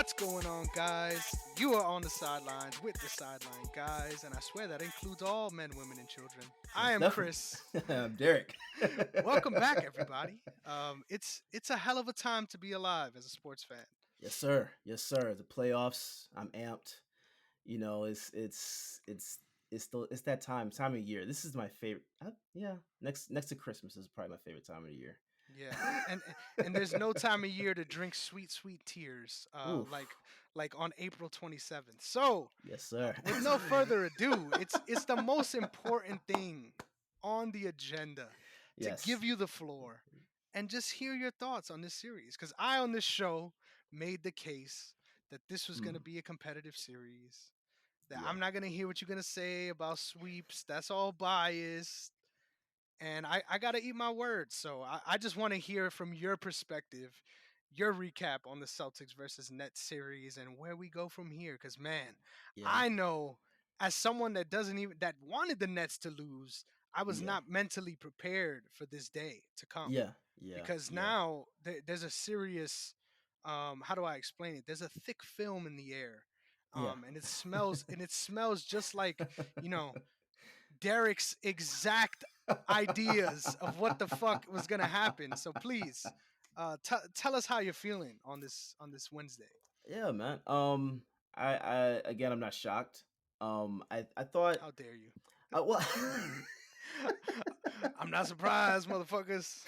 What's going on, guys? You are on the sidelines with the sideline guys, and I swear that includes all men, women, and children. I Most am definitely. Chris. I'm Derrick. Welcome back, everybody. It's a hell of a time to be alive as a sports fan. Yes, sir. Yes, sir. The playoffs. I'm amped. It's that time of year. This is my favorite. Yeah, next to Christmas is probably my favorite time of the year. Yeah, and there's no time of year to drink sweet, sweet tears, Oof. like on April 27th. So, Yes, sir. with no further ado, it's the most important thing on the agenda to Yes. give you the floor and just hear your thoughts on this series. Because I on this show made the case that this was going to Mm, be a competitive series. That yeah. I'm not going to hear what you're going to say about sweeps. That's all biased. And I got to eat my words. So I just want to hear from your perspective, your recap on the Celtics versus Nets series and where we go from here. Because, man, Yeah. I know as someone that doesn't even, that wanted the Nets to lose, I was Yeah. not mentally prepared for this day to come. Yeah. Yeah. Because Yeah. now there's a serious, how do I explain it? There's a thick film in the air. Yeah. And it smells just like, you know, Derrick's exact ideas of what the fuck was gonna happen. So please, tell us how you're feeling on this Wednesday. Yeah, man. I again, I'm not shocked. I thought. How dare you? Well. I'm not surprised, motherfuckers.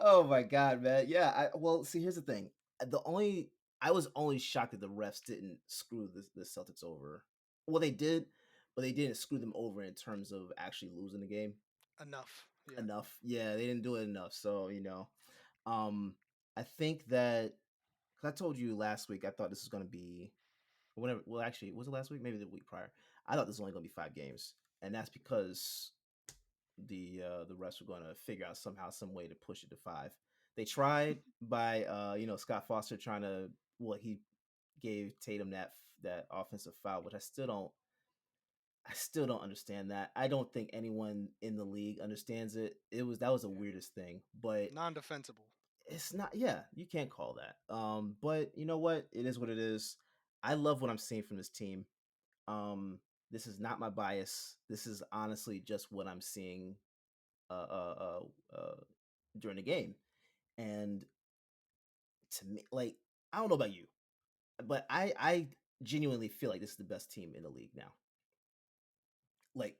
Oh my god, man. Yeah, well, see, here's the thing. The only I was only shocked that the refs didn't screw the Celtics over. Well, they did, but they didn't screw them over in terms of actually losing the game Enough. Yeah. enough. Yeah, they didn't do it enough. So, um I think that cuz I told you last week I thought this was going to be whenever, well, actually, was it last week? Maybe the week prior. I thought this was only going to be 5 games. And that's because the refs were going to figure out somehow some way to push it to 5. They tried by Scott Foster trying to, well, he gave Tatum that offensive foul, which I still don't understand that. I don't think anyone in the league understands it. That was the Yeah. weirdest thing, but Non-defensible. it's not. Yeah, you can't call that. But you know what? It is what it is. I love what I'm seeing from this team. Um, this is not my bias. This is honestly just what I'm seeing uh, uh, uh, during the game. And to me, like, I don't know about you, but I genuinely feel like this is the best team in the league now. Like,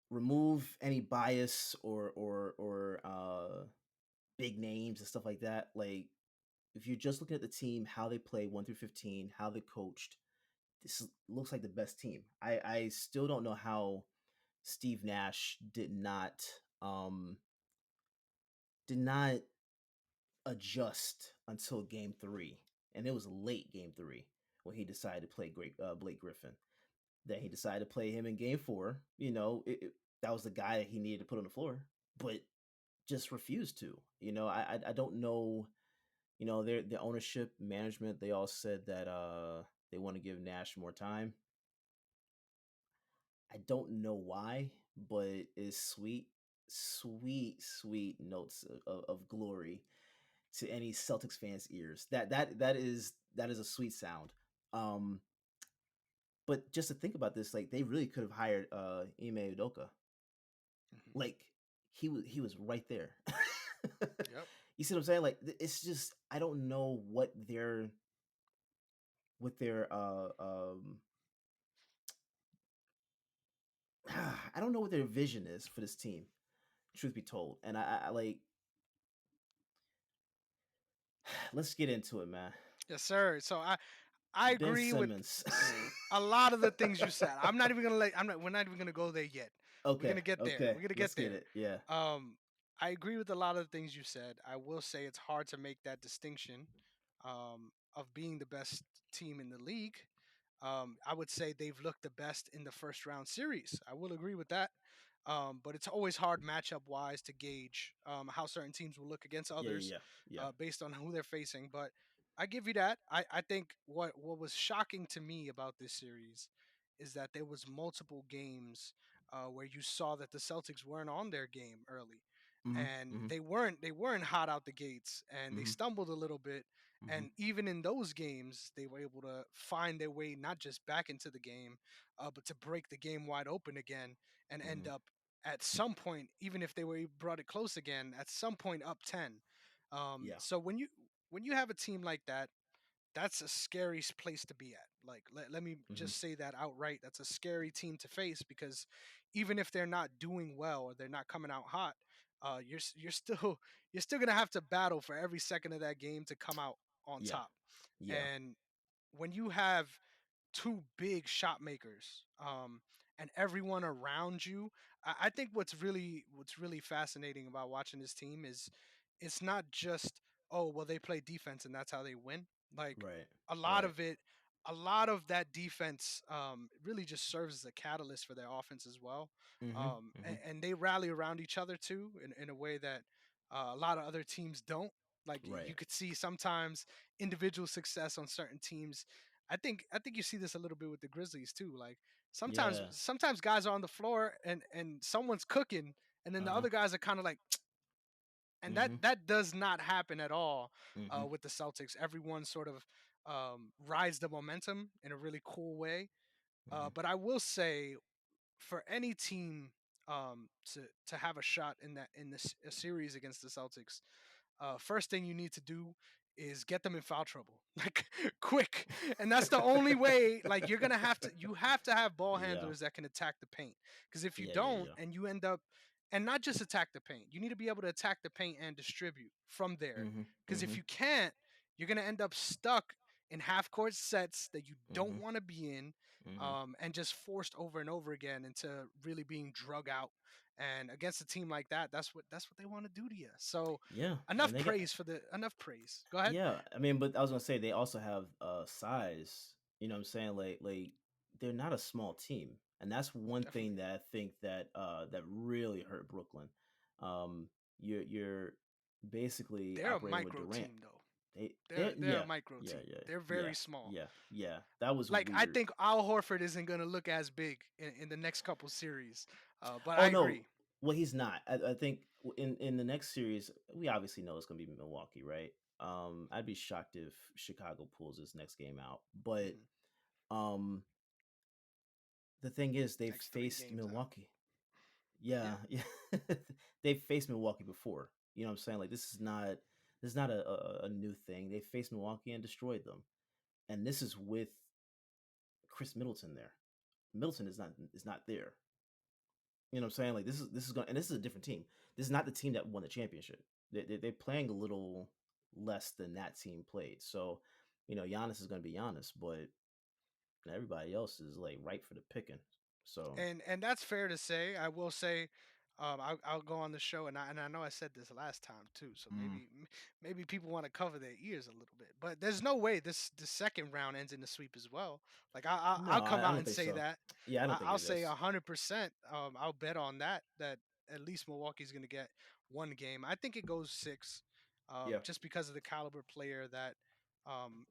remove any bias or big names and stuff like that. Like, if you're just looking at the team, how they play 1 through 15, how they coached, looks like the best team. I still don't know how Steve Nash um did not adjust until game 3, and it was late game 3 when he decided to play Blake Griffin. Then he decided to play him in game 4. That was the guy that he needed to put on the floor, but just refused to. I don't know. The ownership, management, they all said that they want to give Nash more time. I don't know why, but it's sweet, sweet, sweet notes of glory to any Celtics fans' ears. That is a sweet sound. Um, but just to think about this, like, they really could have hired Ime Udoka. Hmm. Like, he was right there. Yep. You see what I'm saying? Like, it's just, I don't know what their I don't know what their vision is for this team. Truth be told, and I like, let's get into it, man. Yes, sir. So I Ben agree with Simmons. a lot of the things you said. I'm not even gonna let. I'm not. We're not even gonna go there yet. We're Okay, gonna get there. okay, We're gonna let's get get there. it. Yeah, Um, I agree with a lot of the things you said. I will say it's hard to make that distinction of being the best team in the league. I would say they've looked the best in the first round series. I will agree with that. But it's always hard matchup wise to gauge how certain teams will look against yeah, others yeah, yeah, based on who they're facing. But I give you that. I think what was shocking to me about this series is that there was multiple games where you saw that the Celtics weren't on their game early. Mhm. and Mhm. they weren't hot out the gates, and they Mhm. stumbled a little bit. Mhm. And even in those games, they were able to find their way not just back into the game, but to break the game wide open again and end Mhm. up at some point, even if they were brought it close again, at some point up 10. Yeah. So when you have a team like that, that's a scary place to be at. Like, let me Mhm. just say that outright. That's a scary team to face because even if they're not doing well or they're not coming out hot, you're still you're still gonna have to battle for every second of that game to come out on Yeah. top. Yeah. And when you have two big shot makers, and everyone around you, I think what's really fascinating about watching this team is it's not just, oh well, they play defense and that's how they win. Like, Right. a lot Right. of it, a lot of that defense really just serves as a catalyst for their offense as well. Mhm. Mhm. And they rally around each other too in a way that a lot of other teams don't. Like, you Right. could see sometimes individual success on certain teams. I think you see this a little bit with the Grizzlies too. Like, sometimes Yeah. sometimes guys are on the floor and someone's cooking, and then the Uh-huh. other guys are kind of like, and that Mhm. that does not happen at all Mhm. with the Celtics. Everyone sort of rides the momentum in a really cool way. Mhm. But I will say, for any team to have a shot in this a series against the Celtics, first thing you need to do is get them in foul trouble, like, quick. And that's the only way. Like, you have to have ball Yeah. handlers that can attack the paint, because if you Yeah, yeah, don't yeah. and you end up, and not just attack the paint, you need to be able to attack the paint and distribute from there. Mhm. Because if Mhm. you can't, you're going to end up stuck in half court sets that you don't Mhm. want to be in, Mhm. and just forced over and over again into really being drug out. And against a team like that, that's what they want to do to you. So Yeah, and enough they got praise for the enough praise. Go ahead. yeah, I mean, but I was gonna say they also have size. You know what I'm saying? Like they're not a small team. And that's one thing Definitely. that I think that that really hurt Brooklyn. You're basically They're a operating with micro Durant. team though. They They're a yeah, micro yeah, team. yeah, They're very yeah, small. yeah, yeah. That was Like, I weird. think Al Horford isn't gonna look as big in the next couple series. But Oh I no, agree. well he's not. I think in the next series, we obviously know it's gonna be Milwaukee, right? I'd be shocked if Chicago pulls this next game out. But Mhm. um the thing is they've Next three faced games out. Milwaukee. Yeah. Yeah, yeah. They've faced Milwaukee before. You know what I'm saying? Like this is not a new thing. They faced Milwaukee and destroyed them. And this is with Chris Middleton there. Middleton is not there. You know what I'm saying? Like this is going and this is a different team. This is not the team that won the championship. They're playing a little less than that team played. So, Giannis is going to be Giannis, but everybody else is like ripe for the picking. So, And that's fair to say. I will say, I'll go on the show, and I know I said this last time too. So mm, maybe people want to cover their ears a little bit, but there's no way the second round ends in the sweep as well. Like, I'll no, come I out don't and think say so. that. Yeah, I don't think I'll it say is. 100%. I'll bet on that at least Milwaukee's going to get one game. I think it goes six, Yeah, just because of the caliber player that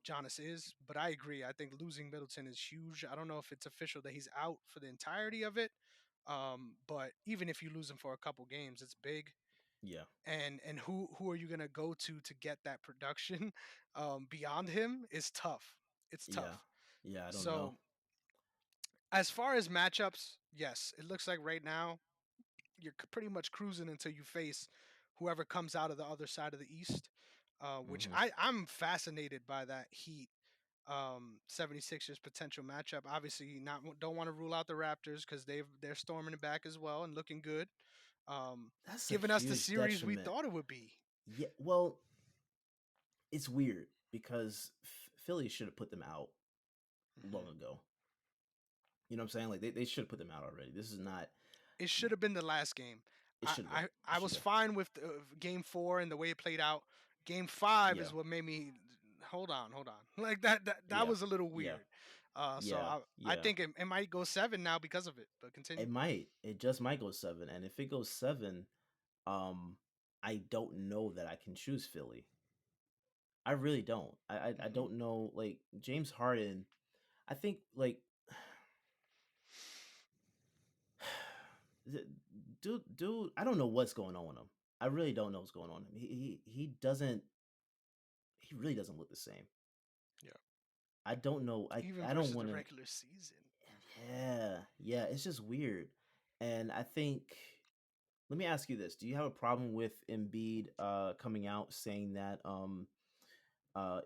Giannis is. But I agree. I think losing Middleton is huge. I don't know if it's official that he's out for the entirety of it. But even if you lose him for a couple games, it's big. yeah, And who are you gonna go to get that production beyond him is tough. It's yeah, tough. yeah. I don't know. So as far as matchups, yes, it looks like right now you're pretty much cruising until you face whoever comes out of the other side of the East. Which Hmm. I'm fascinated by that Heat 76ers potential matchup. Obviously, not don't want to rule out the Raptors because they're storming it back as well and looking good. Um, That's a Giving us the huge series we detriment. thought it would be. Yeah, well, it's weird because Philly should have put them out Mhm. long ago. You know what I'm saying? Like they should have put them out already. This is not. It should have been the last game. It I should have been. I, It I should was have been. fine with game four and the way it played out. Game five Yeah. is what made me hold on. Like, that Yeah. was a little Yeah. weird. So Yeah. I Yeah. think it might go seven now because of it. But It continue. might. It just might go 7. And if it goes 7, um, I don't know that I can choose Philly. I really don't. I Hmm. don't know. Like James Harden, I think like the- dude, I don't know what's going on with him. I really don't know what's going on. He doesn't. He really doesn't look the same. Yeah. I don't know. Even I don't versus the want to. regular season. Yeah, yeah. It's just weird, and I think. Let me ask you this: do you have a problem with Embiid coming out saying that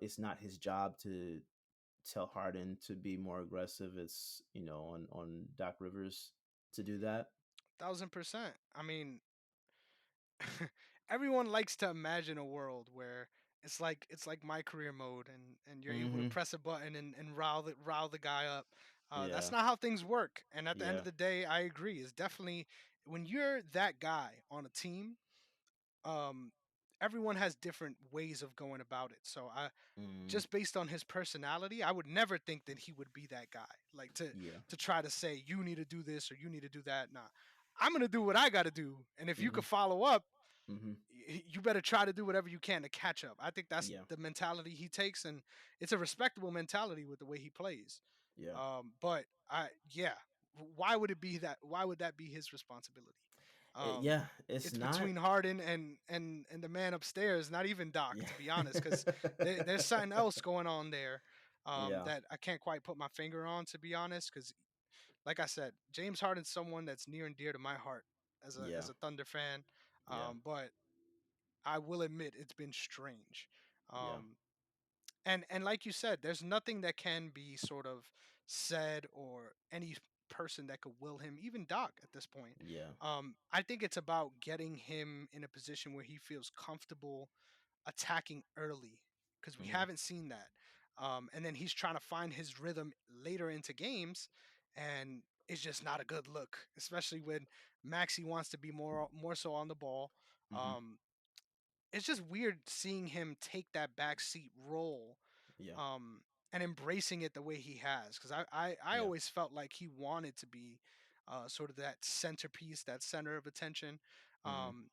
it's not his job to tell Harden to be more aggressive? It's on Doc Rivers to do that. 1000%. I mean, everyone likes to imagine a world where it's like my career mode, and you're able to Mm-hmm. press a button and rile the guy up. That's Yeah. not how things work. And at the end of Yeah. the day, I agree. It's definitely when you're that guy on a team, um, everyone has different ways of going about it. So I Mm, just based on his personality, I would never think that he would be that guy. Like yeah. to try to say you need to do this or you need to do that. Nah, I'm gonna do what I got to do, and if you Mm-hmm. could follow up, Mm-hmm. you better try to do whatever you can to catch up. I think that's Yeah. the mentality he takes, and it's a respectable mentality with the way he plays. Yeah. But yeah, why would it be that? Why would that be his responsibility? Um, Yeah. It's it's not. between Harden and the man upstairs, not even Doc, Yeah. to be honest, because there's something else going on there Yeah. that I can't quite put my finger on, to be honest. Because, like I said, James Harden's someone that's near and dear to my heart as Yeah. a Thunder fan. Yeah. But I will admit it's been strange. Yeah. Um, and like you said, there's nothing that can be sort of said or any person that could will him, even Doc at this point. Yeah. I think it's about getting him in a position where he feels comfortable attacking early because we Mm-hmm. haven't seen that. And then he's trying to find his rhythm later into games, and it's just not a good look, especially when Maxi wants to be more so on the ball. Mm-hmm. Um, it's just weird seeing him take that backseat role, Yeah. um, and embracing it the way he has. Because I Yeah. always felt like he wanted to be sort of that centerpiece, that center of attention. Mm-hmm. Um,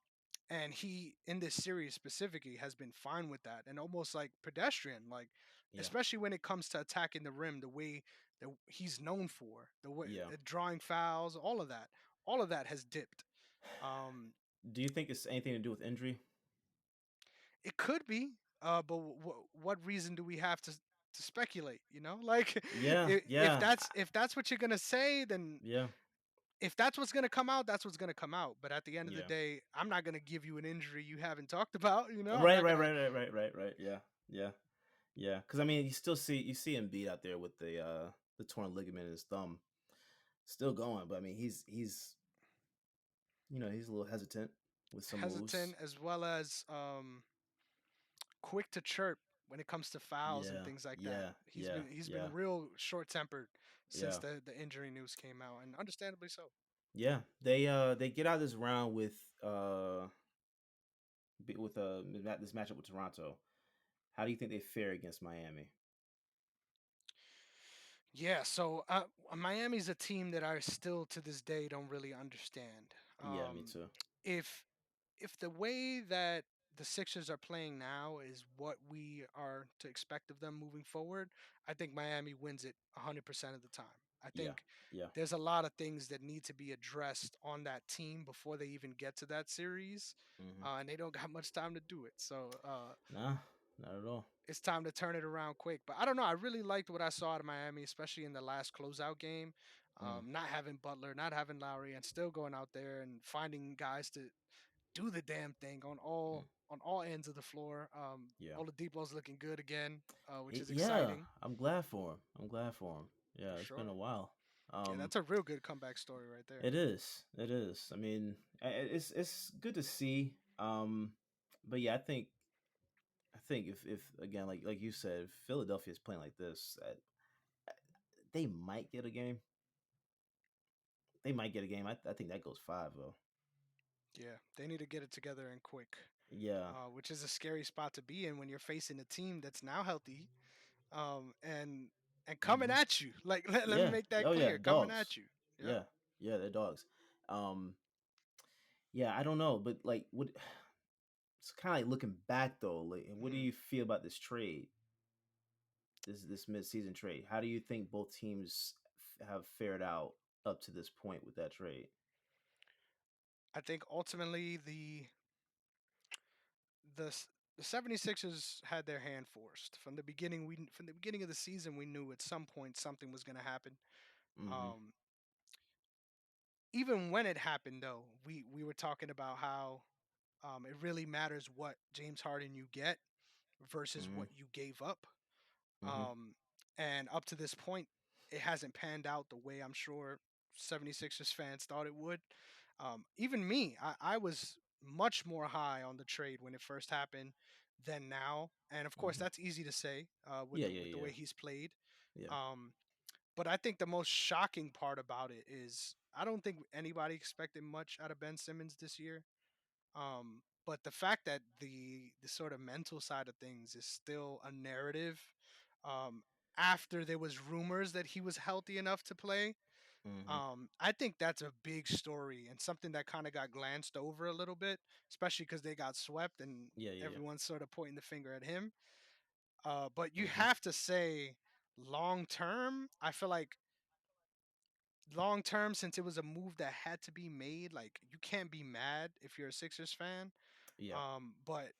and he, in this series specifically, has been fine with that and almost like pedestrian, like Yeah. especially when it comes to attacking the rim, the way that he's known for, the way Yeah. drawing fouls, all of that has dipped. Um, Do you think it's anything to do with injury? It could be, but what reason do we have to speculate? You know, like Yeah. if Yeah. that's what you're gonna say, then Yeah. if that's what's gonna come out, that's what's gonna come out. But at the end of the Yeah. day, I'm not gonna give you an injury you haven't talked about. You know, I'm Right. not Right. gonna. Right. Right. Right. Right. Right. Yeah. Yeah. Yeah. Because I mean, you see him beat out there with the torn ligament in his thumb, still going. But I mean, he's a little hesitant with some moves. Hesitant as well as quick to chirp when it comes to fouls and Yeah. things like that. Yeah. He's Yeah. been he's been Yeah. real short tempered since Yeah. the injury news came out, and understandably so. Yeah. They get out of this round with this matchup with Toronto. How do you think they fare against Miami? Yeah, so Miami's a team that I still to this day don't really understand. Yeah, me too. If the way that the Sixers are playing now is what we are to expect of them moving forward, I think Miami wins it 100% of the time. I Yeah. think Yeah. there's a lot of things that need to be addressed on that team before they even get to that series, Hmm. and they don't got much time to do it. So Nah, not at all. it's time to turn it around quick. But I don't know. I really liked what I saw out of Miami, especially in the last closeout game. Mm, Not having Butler, not having Lowry, and still going out there and finding guys to do the damn thing mm, on all ends of the floor. yeah. Oladipo's looking good again, which is Yeah, exciting I'm glad for him. I'm glad for him. for Yeah, it's been a sure. while. Yeah, that's a real good comeback story right there. It is. It is. I mean, it's good to see. But yeah, I think if again, like you said, if Philadelphia is playing like this, they might get a game. They might get a game. I think that goes five though. Yeah, they need to get it together and quick, Yeah. which is a scary spot to be in when you're facing a team that's now healthy, and coming Hmm. at you. Like let me Yeah. make that Oh yeah. clear, coming Dogs. at you. Yep. Yeah. Yeah. They're dogs. Um. Yeah. I don't know, but like, what? It's kind of like looking back though. Like, what do Mhm. you feel about this trade? This midseason trade. How do you think both teams have fared out up to this point with that trade? I think ultimately the 76ers had their hand forced from the beginning. From the beginning of the season, we knew at some point something was going to happen. Mhm. Um, Even when it happened, though, we were talking about how it really matters what James Harden you get versus Mhm. what you gave up. Mhm. Um, and up to this point, it hasn't panned out the way I'm sure 76ers fans thought it would. Even me, I was much more high on the trade when it first happened than now. And of course, Mhm. that's easy to say Yeah, yeah, with the way yeah. he's played. Yeah. Um, but I think the most shocking part about it is I don't think anybody expected much out of Ben Simmons this year. But the fact that the sort of mental side of things is still a narrative, um, after there was rumors that he was healthy enough to play, Mhm. I think that's a big story and something that kind of got glanced over a little bit, especially because they got swept and Yeah, yeah, yeah. everyone's sort of pointing the finger at him. But you Mhm. have to say, long term, I feel like long term, since it was a move that had to be made, like you can't be mad if you're a Sixers fan. Yeah. But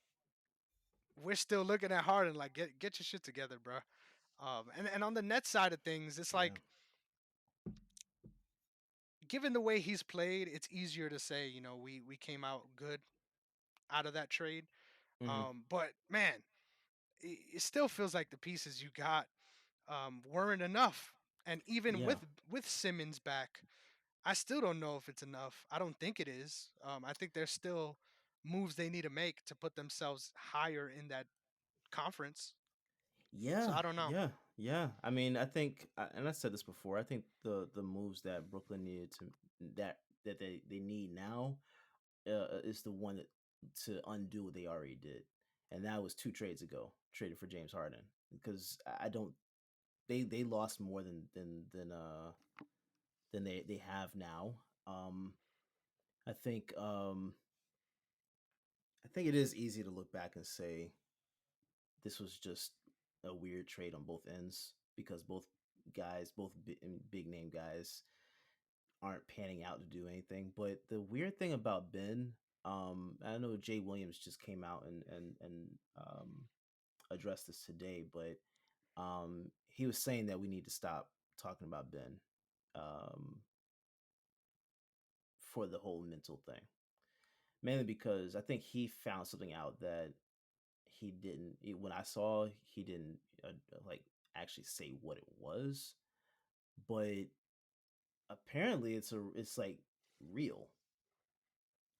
we're still looking at Harden like get your shit together, bro. And on the net side of things, it's Yeah. like given the way he's played, it's easier to say we came out good out of that trade. Mhm. But man, it still feels like the pieces you got weren't enough. And even Yeah. with Simmons back, I still don't know if it's enough. I don't think it is. I think there's still moves they need to make to put themselves higher in that conference. So Yeah, I don't know. yeah, yeah. I mean, I think, and I said this before. I think the moves that Brooklyn needed to that they need now is the one that to undo what they already did, and that was 2 trades ago. Traded for James Harden because I don't they lost more than they have now. I think I think it is easy to look back and say this was just a weird trade on both ends because both guys, big name guys, aren't panning out to do anything. But the weird thing about Ben, I know Jay Williams just came out and addressed this today, but he was saying that we need to stop talking about Ben um, for the whole mental thing, mainly because I think he found something out that he didn't. When I saw, he didn't like actually say what it was, but apparently it's like real.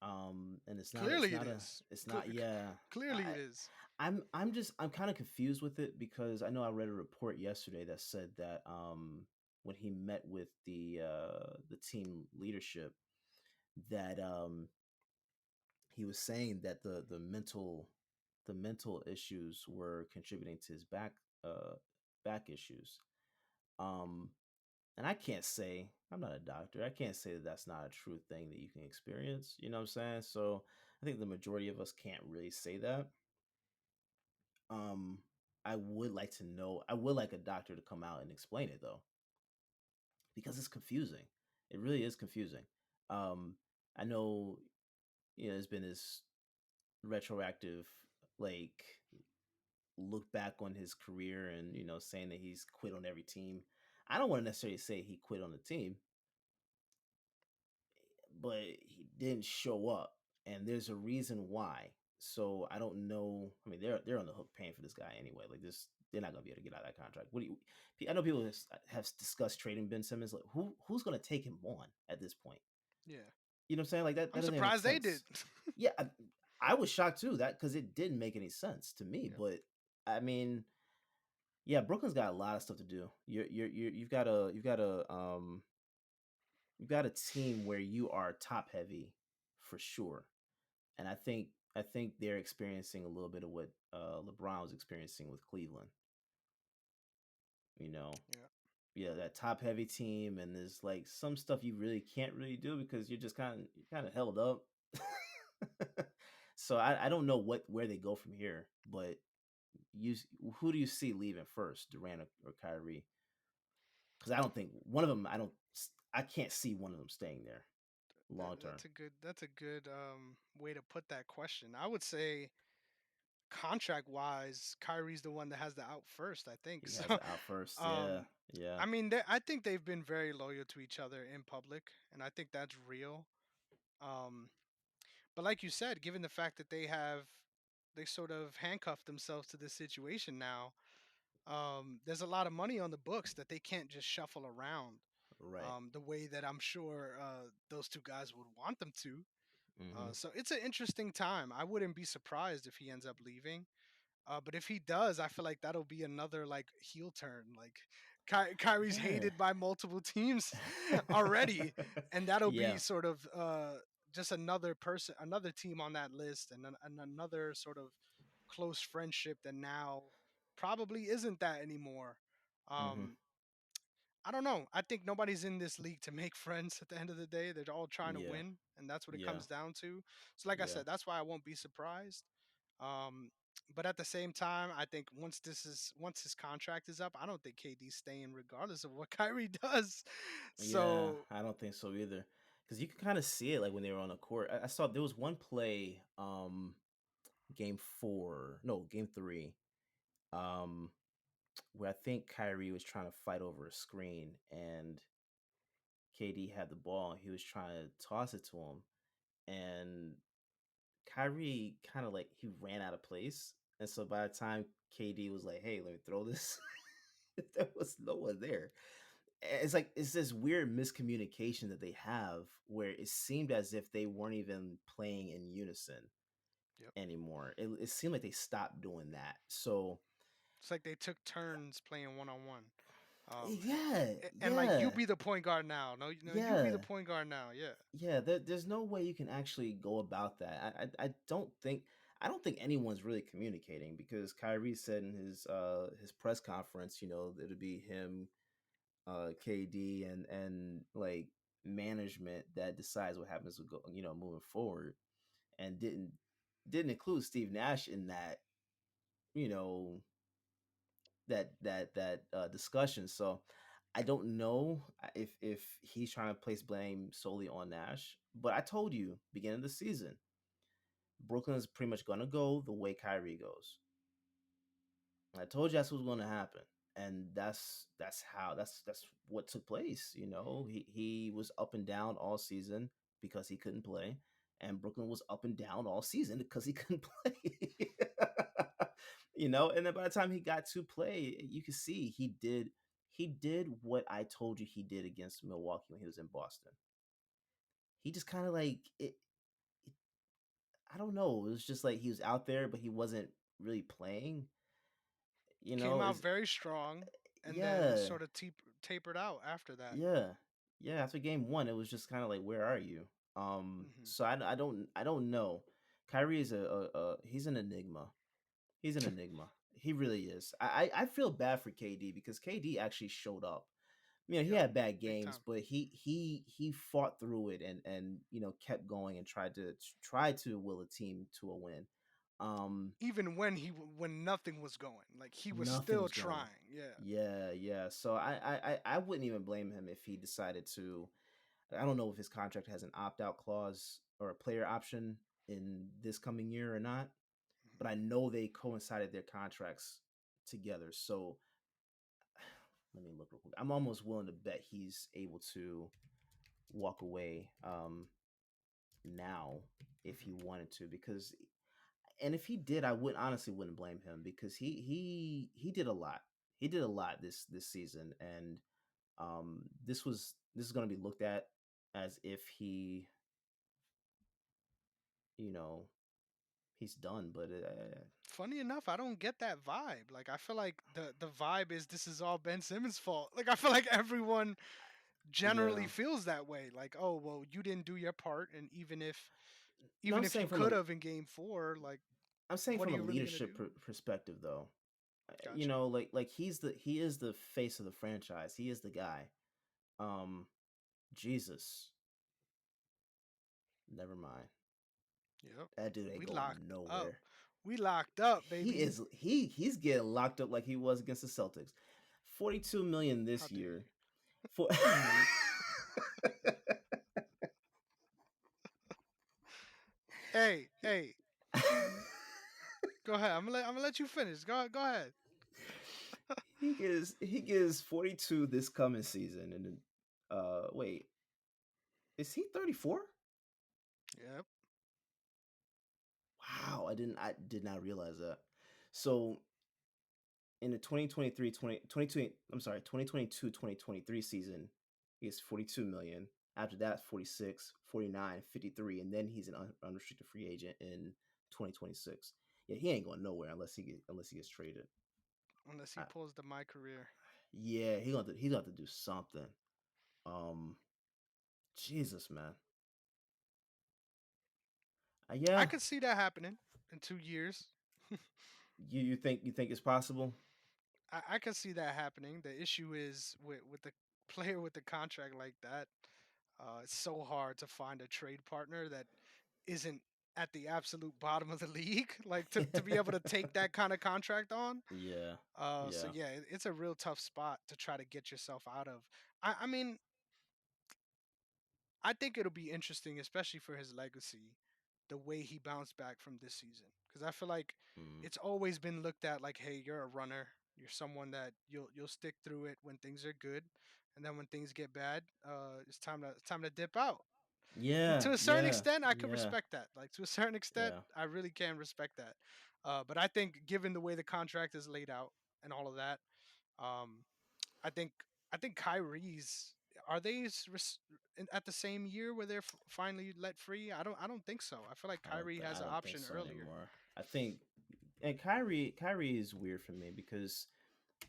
And Clearly it is. it's not yeah. Clearly it I is. I'm kind of confused with it because I know I read a report yesterday that said that when he met with the team leadership that he was saying that the mental issues were contributing to his back issues. Um and I can't say I'm not a doctor. I can't say that that's not a true thing that you can experience. You know what I'm saying? So I think the majority of us can't really say that. Um, I would like to know. I would like a doctor to come out and explain it though, because it's confusing. It really is confusing. Um, I know there's been this retroactive like look back on his career and saying that he's quit on every team. I don't want to necessarily say he quit on the team, but he didn't show up, and there's a reason why. So I don't know. I mean, they're on the hook paying for this guy anyway. Like this, they're not gonna be able to get out of that contract. What do you? I know people have discussed trading Ben Simmons. Like who's gonna take him on at this point? Yeah. You know what I'm saying? Like that I'm doesn't even make surprised they did. sense. Yeah, I was shocked too that because it didn't make any sense to me. Yeah. But I mean, yeah, Brooklyn's got a lot of stuff to do. You've got a team where you are top heavy for sure. And I think they're experiencing a little bit of what LeBron was experiencing with Cleveland. You know, Yeah. yeah, that top heavy team, and there's like some stuff you really can't really do because you're kind of held up. So I don't know where they go from here, but you who do you see leaving first, Durant or Kyrie? Because I don't think one of them. I can't see one of them staying there long term. That's a good way to put that question. I would say contract wise, Kyrie's the one that has the out first, I think. He has So, it out first. Yeah, um, yeah, I mean, I think they've been very loyal to each other in public, and I think that's real. Um, but like you said, given the fact that they sort of handcuffed themselves to this situation now, there's a lot of money on the books that they can't just shuffle around right. the way that I'm sure those two guys would want them to. Mm-hmm. So it's an interesting time. I wouldn't be surprised if he ends up leaving. But if he does, I feel like that'll be another like heel turn. Like Kyrie's Yeah. hated by multiple teams already, and that'll be Yeah. sort of just another person, another team on that list, and another sort of close friendship that now probably isn't that anymore. Mm-hmm. Um, I don't know. I think nobody's in this league to make friends at the end of the day. They're all trying to Yeah. win, and that's what it Yeah. comes down to. So, like I Yeah. said, that's why I won't be surprised. Um, but at the same time, I think once his contract is up, I don't think KD's staying regardless of what Kyrie does. Yeah. So, I don't think so either. Because you can kind of see it like when they were on the court. I saw there was one play, game four, no, game three, um, where I think Kyrie was trying to fight over a screen and KD had the ball and he was trying to toss it to him. And Kyrie kind of like he ran out of place. And so by the time KD was like, hey, let me throw this, there was no one there. It's like it's this weird miscommunication that they have where it seemed as if they weren't even playing in unison yep. anymore. It seemed like they stopped doing that. So It's like they took turns playing one on one. yeah, And like you yeah, be the point guard now. No, no, you be the yeah, point guard now. Yeah. yeah. There's no way you can actually go about that. I don't think anyone's really communicating because Kyrie said in his press conference, it'll be him, KD, and like management that decides what happens to go, moving forward, and didn't include Steve Nash in that, you know, that discussion. So I don't know if he's trying to place blame solely on Nash, but I told you beginning of the season, Brooklyn is pretty much gonna go the way Kyrie goes. I told you that's what's going to happen, and that's what took place. He was up and down all season because he couldn't play, and Brooklyn was up and down all season because he couldn't play. And then by the time he got to play, you can see he did what I told you he did against Milwaukee when he was in Boston. He just kind of like it. I don't know. It was just like he was out there, but he wasn't really playing. Came out Is very strong and then Yeah, sort of tapered out after that. yeah, yeah. After game one, it was just kind of like, where are you? Hmm. So I don't know. Kyrie is he's an enigma. He's an enigma. He really is. I feel bad for KD because KD actually showed up. He Yep, had bad big games, time. but he fought through it and kept going and tried to will a team to a win. Um, Even when when nothing was going, like he was Nothing still was going. trying. Yeah. Yeah, yeah. So I wouldn't even blame him if he decided to. I don't know if his contract has an opt out clause or a player option in this coming year or not, but Mhm. I know they coincided their contracts together. So let me look real quick. I'm almost willing to bet he's able to walk away now if he Mhm. wanted to, because and if he did, I would honestly wouldn't blame him because he did a lot. He did a lot this season, and this is going to be looked at as if you know he's done, but Funny enough, I don't get that vibe. Like I feel like the vibe is this is all Ben Simmons' fault. Like I feel like everyone generally yeah. feels that way. Like, oh well, you didn't do your part, and No, even if you could have in Game 4, like, I'm saying what are from a you really gonna leadership do? perspective though. Gotcha. Like he is the face of the franchise. He is the guy. Um, Jesus, never mind. Yep. That dude ain't We going locked up. nowhere. We locked up, He baby. is he's getting locked up like he was against the Celtics. 42 million How this dare you? year. For Hey, hey, Go ahead. I'm gonna let you finish. Go ahead. He gives 42 this coming season, and then wait, is he 34? Yep. Wow, I did not realize that. So in the 2023 I'm sorry, 2022-2023 season, he gets 42 million. After that, 46, 49, 53, and then he's an unrestricted free agent in 2026. Yeah, he ain't going nowhere unless he gets traded. Unless he I, pulls the my career. yeah, he's gonna have to do something. Um, Jesus, man. I Yeah, could see that happening in 2 years. you think it's possible? I could see that happening. The issue is with the player with the contract like that. It's so hard to find a trade partner that isn't at the absolute bottom of the league, like to be able to take that kind of contract on. Yeah, So yeah. yeah, it's a real tough spot to try to get yourself out of. I mean, I think it'll be interesting, especially for his legacy, the way he bounced back from this season. Because I feel like Mm. it's always been looked at like, hey, you're a runner. You're someone that you'll stick through it when things are good, and then when things get bad, it's time to dip out. And to Yeah, a certain yeah, extent, I could yeah, respect that. Like to a certain extent, yeah. I really can respect that. But I think, given the way the contract is laid out and all of that, um, I think I think Kyrie's are they at the same year where they're finally let free? I don't think so. I feel like Kyrie I has an don't think option so earlier. anymore. I think, and Kyrie is weird for me because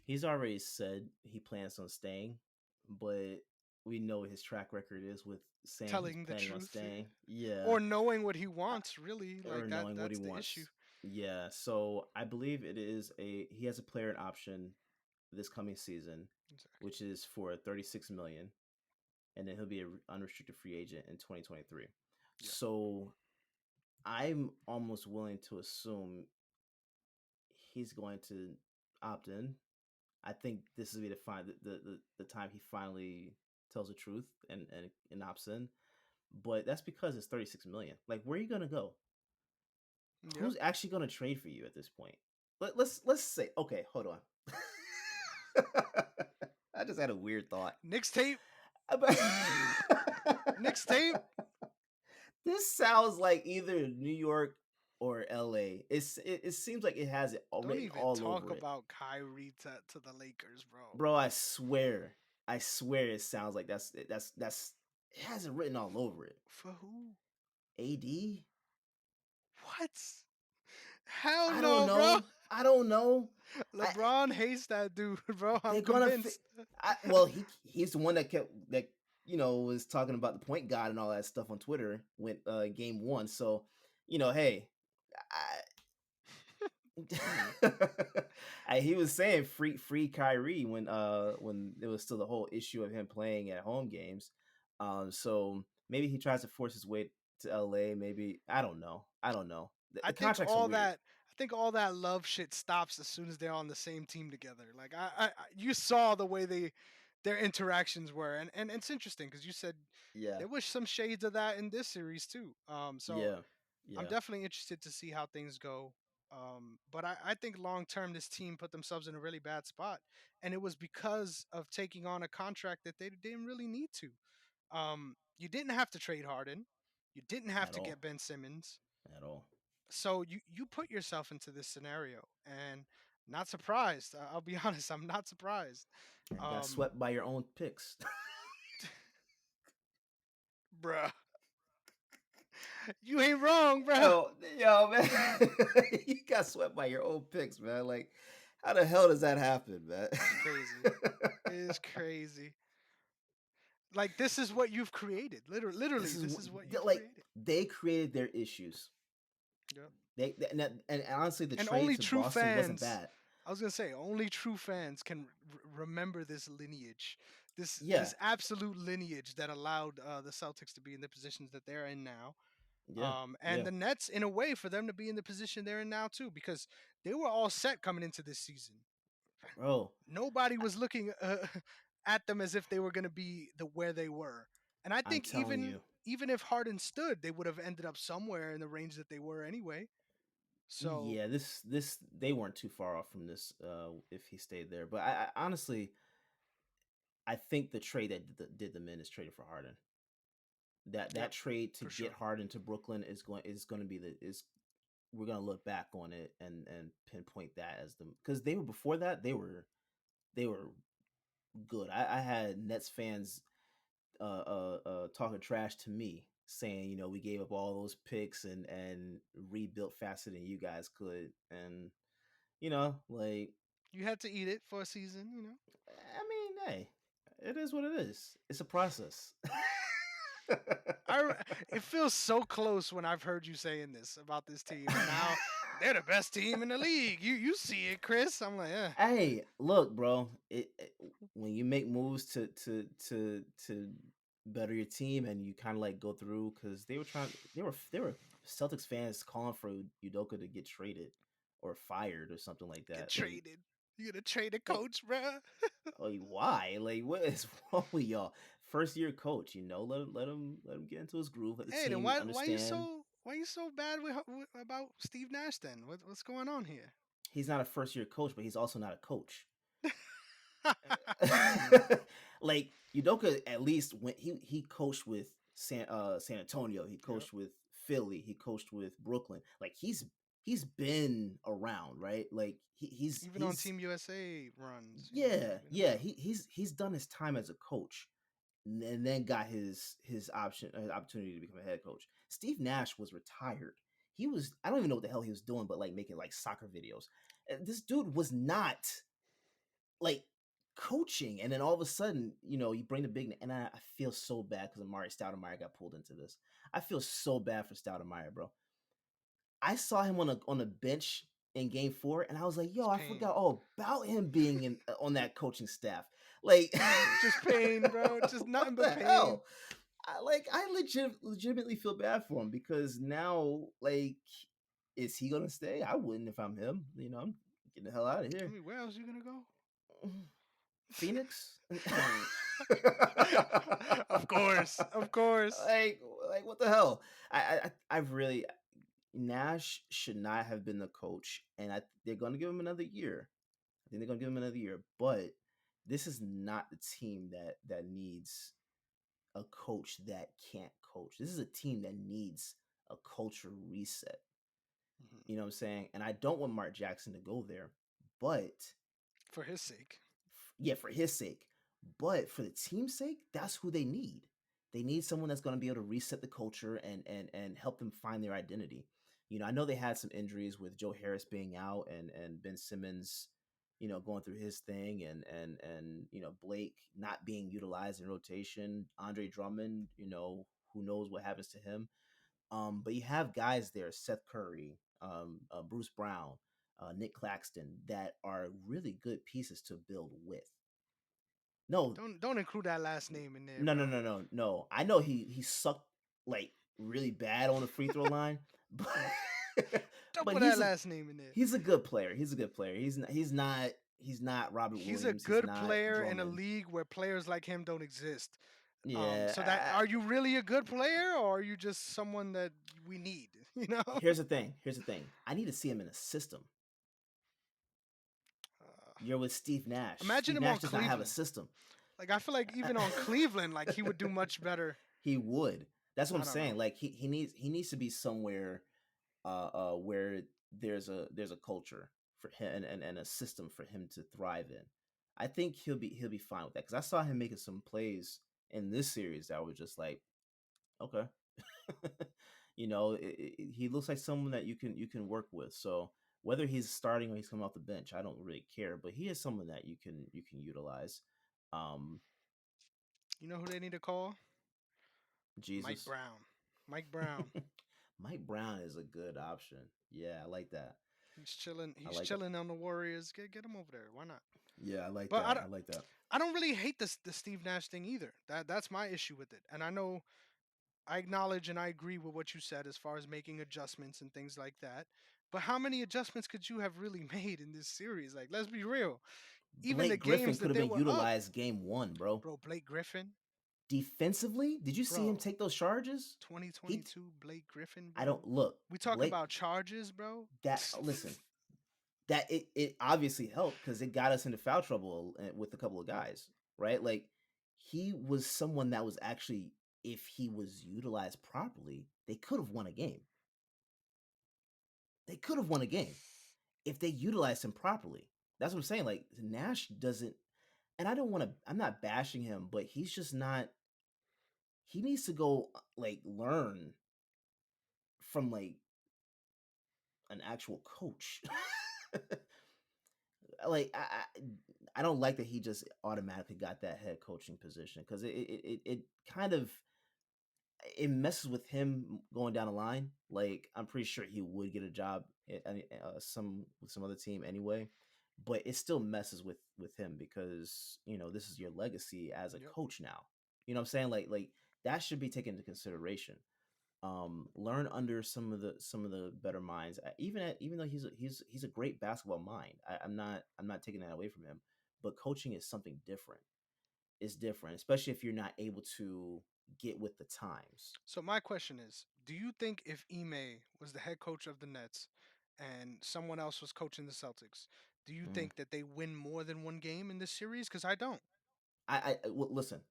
he's already said he plans on staying, but we know what his track record is with saying he's Telling the planning on truth, staying. Yeah, or knowing what he wants, really, like or that. knowing what he That's the issue. wants. Yeah, so I believe he has a player option this coming season, Exactly. which is for 36 million, and then he'll be an unrestricted free agent in 2023. Yep. So I'm almost willing to assume he's going to opt in. I think this is be the time he finally tells the truth and opts in. But that's because it's 36 million. Like, where are you gonna go? Yep. Who's actually gonna trade for you at this point? Let's say, okay, hold on. I just had a weird thought. Knicks tape. About- Knicks tape. this sounds like either New York or LA. It seems like it has it all Don't written even all talk over it. about Kyrie to the Lakers, bro. Bro, I swear it sounds like that's it has it written all over it. For who? AD? What? Hell I don't no, bro. know. I don't know. I LeBron hates that dude, bro. I'm they're gonna convinced. well, he's the one that was talking about the point guard and all that stuff on Twitter when game 1. So, hey, I, he was saying free Kyrie when there was still the whole issue of him playing at home games. So maybe he tries to force his way to LA. Maybe I don't know. I don't know. The I think contracts are all weird. that I think all that love shit stops as soon as they're on the same team together. Like you saw the way their interactions were, and it's interesting because you said Yeah, there was some shades of that in this series too. So yeah, I'm yeah. definitely interested to see how things go. But I think long term this team put themselves in a really bad spot, and it was because of taking on a contract that they didn't really need to. You didn't have to trade Harden, you didn't have At to get all, Ben Simmons, at all. so you put yourself into this scenario, and not surprised. I'll be honest, I'm not surprised. And got Um, swept by your own picks. bruh, you ain't wrong, bruh. Yo, man, you got swept by your own picks, man. Like, how the hell does that happen, man? It's crazy. It is crazy. Like this is what you've created. this Literally, is this is what you've like created. they created their issues. Yeah. And honestly, the And trade only to true Boston wasn't fans. bad. I was gonna say only true fans can remember this lineage, this Yeah, absolute lineage that allowed the Celtics to be in the positions that they're in now. yeah, And yeah, the Nets, in a way, for them to be in the position they're in now too, because they were all set coming into this season. bro. Nobody I, was looking at them as if they were going to be the where they were. And I I'm think telling even you, even if Harden stood, they would have ended up somewhere in the range that they were anyway. So Yeah, this they weren't too far off from this if he stayed there. But I honestly I think the trade that did them in is traded for Harden. That yep, trade to for get sure. Harden to Brooklyn is going to be the is we're going to look back on it and pinpoint that as the because they were before that they were good. I had Nets fans talking trash to me, saying, you know, we gave up all those picks and rebuilt faster than you guys could, and you know, like You had to eat it for a season, you know. I mean, hey, it is what it is. It's a process. It feels so close when I've heard you saying this about this team, and now they're the best team in the league. You see it, Chris. I'm like, Hey, look, bro. When you make moves to better your team, and you kind of like go through because they were Celtics fans calling for Udoka to get traded or fired or something like get that. Like, traded. You gonna trade a like, coach, bruh? why? Like, what is wrong with y'all? First year coach, you know, let him get into his groove. Let the Hey, then team understand why you so bad about Steve Nash then? What's going on here? he's not a first year coach, but he's also not a coach. Like Udoka, at least when he coached with San Antonio, he Yep. coached with Philly, he coached with Brooklyn. Like he's been around, right? Like Even on he's Team USA runs, you know, he's yeah, been yeah. around. He's done his time as a coach, and then got his opportunity to become a head coach. Steve Nash was retired. He was I don't even know what the hell he was doing, but like making like soccer videos. This dude was not like coaching, and then all of a sudden, you know, you bring the big and I feel so bad because Amari Stoudemire got pulled into this. I feel so bad for Stoudemire, bro. I saw him on a bench in Game 4, and I was like, It's "Yo, I pain. forgot all about him being in on that coaching staff." Like, Just pain, bro. Just nothing what but the pain. hell? I legitimately feel bad for him because now, like, is he gonna stay? I wouldn't if I'm him. You know, I'm getting the hell out of I here. mean, where else you gonna go? Phoenix? Of course, of course. like what the hell? I've really Nash should not have been the coach, and they're going to give him another year. I think they're going to give him another year, but this is not the team that needs a coach that can't coach. This is a team that needs a culture reset. Mhm. You know what I'm saying? And I don't want Mark Jackson to go there, but For his sake. yeah, for his sake, but for the team's sake, that's who they need. They need someone that's going to be able to reset the culture and help them find their identity. You know, I know they had some injuries with Joe Harris being out and Ben Simmons, you know, going through his thing and you know Blake not being utilized in rotation. Andre Drummond, you know, who knows what happens to him. But you have guys there, Seth Curry, Bruce Brown, Nick Claxton, that are really good pieces to build with. No, Don't include that last name in there, no, no, bro. no, no, no. I know he sucked like really bad on the free throw line, but Don't but put that last name in there. he's a good player. He's a good player. He's not Robert He's a Williams. He's good not player in a Drummond. league where players like him don't exist. So that Yeah. are you really a good player, or are you just someone that we need? You know. Here's the thing. Here's the thing. I need to see him in a system. Uh, You're with Steve Nash. Imagine Steve him on Nash does not have a Cleveland. system. Like I feel like even on Cleveland, like he would do much better. He would. That's what I'm I don't know. saying. Like he needs to be somewhere where there's a culture for him and a system for him to thrive in. I think he'll be fine with that because I saw him making some plays in this series that were just like okay, you know, he looks like someone that you can work with. So whether he's starting or he's coming off the bench, I don't really care. But he is someone that you can utilize. Um, You know who they need to call? Mike Jesus. Brown. Mike Brown. Mike Brown is a good option. Yeah, I like that. He's chilling. I He's like that. chilling on the Warriors. Get him over there. Why not? Yeah, I like But that. I like that. I don't really hate this the Steve Nash thing either. That's my issue with it. And I know I acknowledge and I agree with what you said as far as making adjustments and things like that. But how many adjustments could you have really made in this series? Like, let's be real. Even the Blake Griffin games could that have they been were up, utilized game one, bro. bro. Blake Griffin. Defensively, did you see him bro. take those charges? He 2022 Blake Griffin, I don't bro. look, We talking Blake, about charges, bro. that listen, that it obviously helped because it got us into foul trouble with a couple of guys, right? Like he was someone that was actually, if he was utilized properly, they could have won a game. They could have won a game if they utilized him properly. That's what I'm saying. Like Nash doesn't, and I don't want to. I'm not bashing him, but he's just not. He needs to go like learn from like an actual coach. like I don't like that he just automatically got that head coaching position because it kind of it messes with him going down the line. Like I'm pretty sure he would get a job at some with some other team anyway, but it still messes with him because this is your legacy as a Yep. coach now. You know what I'm saying? Like that should be taken into consideration. Learn under some of the better minds. Even though he's a great basketball mind, I'm not taking that away from him. But coaching is something different. It's different, especially if you're not able to get with the times. So my question is, do you think if Ime was the head coach of the Nets and someone else was coaching the Celtics, do you Mhm. think that they win more than one game in this series? Because I don't. Well, listen.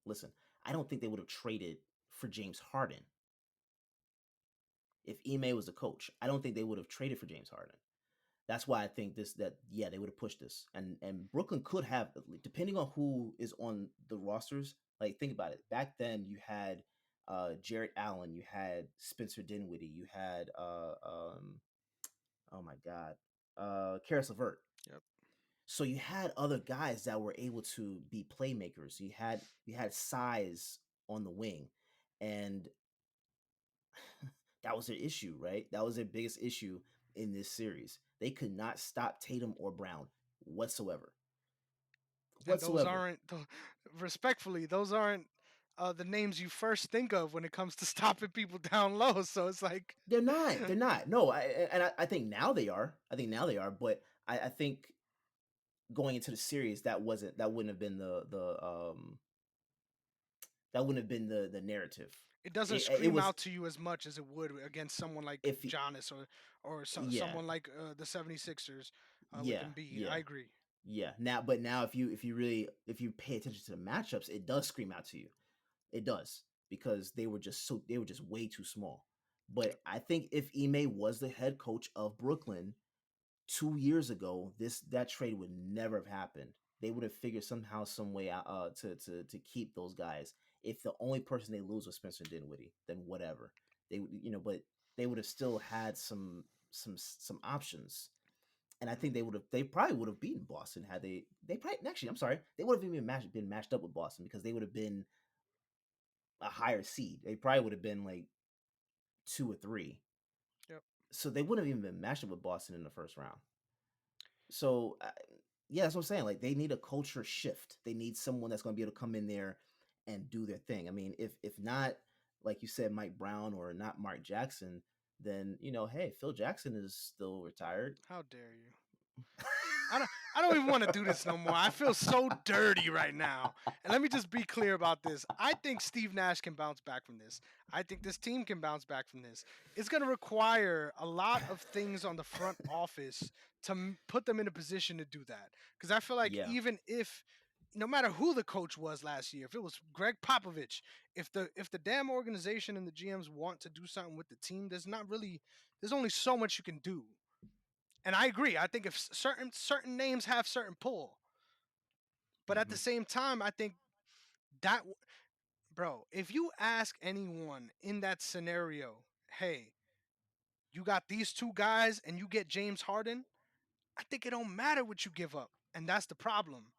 I don't think they would have traded for James Harden if Ime was a coach. I don't think they would have traded for James Harden. That's why I think they would have pushed this, and Brooklyn could have, depending on who is on the rosters. Like think about it. Back then, you had Jarrett Allen, you had Spencer Dinwiddie, you had oh my god, Karis LeVert. Yep. So you had other guys that were able to be playmakers. You had size on the wing, and that was their issue, right? That was their biggest issue in this series. They could not stop Tatum or Brown whatsoever. And those Whatsoever. aren't, respectfully, those aren't the names you first think of when it comes to stopping people down low. So it's like, They're not. They're not. No, I think now they are. I think now they are. But I think going into the series, that wouldn't have been the narrative. it doesn't It scream was out to you as much as it would against someone like if he, Giannis or yeah, someone like the 76ers with yeah, Embiid. I yeah. agree. Yeah. Now if you pay attention to the matchups, it does scream out to you. It does because they were just way too small. Yep. But I think if Ime was the head coach of Brooklyn 2 years ago, that trade would never have happened. They would have figured somehow, some way out to keep those guys. If the only person they lose was Spencer Dinwiddie, then whatever. But they would have still had some options, and I think they probably would have beaten Boston had they probably actually I'm sorry, they would have even been matched up with Boston because they would have been a higher seed. They probably would have been like 2 or 3. Yep. So they wouldn't have even been matched up with Boston in the first round. So yeah, that's what I'm saying. Like they need a culture shift. They need someone that's going to be able to come in there and do their thing. I mean, if not, like you said, Mike Brown or not Mark Jackson, then hey, Phil Jackson is still retired. How dare you? I don't even want to do this no more. I feel so dirty right now. And let me just be clear about this. I think Steve Nash can bounce back from this. I think this team can bounce back from this. It's going to require a lot of things on the front office to put them in a position to do that. Because I feel like Yeah. even if no matter who the coach was last year, if it was Greg Popovich, if the damn organization and the GMs want to do something with the team, there's only so much you can do. And I agree. I think if certain names have certain pull, but at the Hmm. same time, I think that bro, if you ask anyone in that scenario, hey, you got these two guys and you get James Harden, I think it don't matter what you give up, and that's the problem.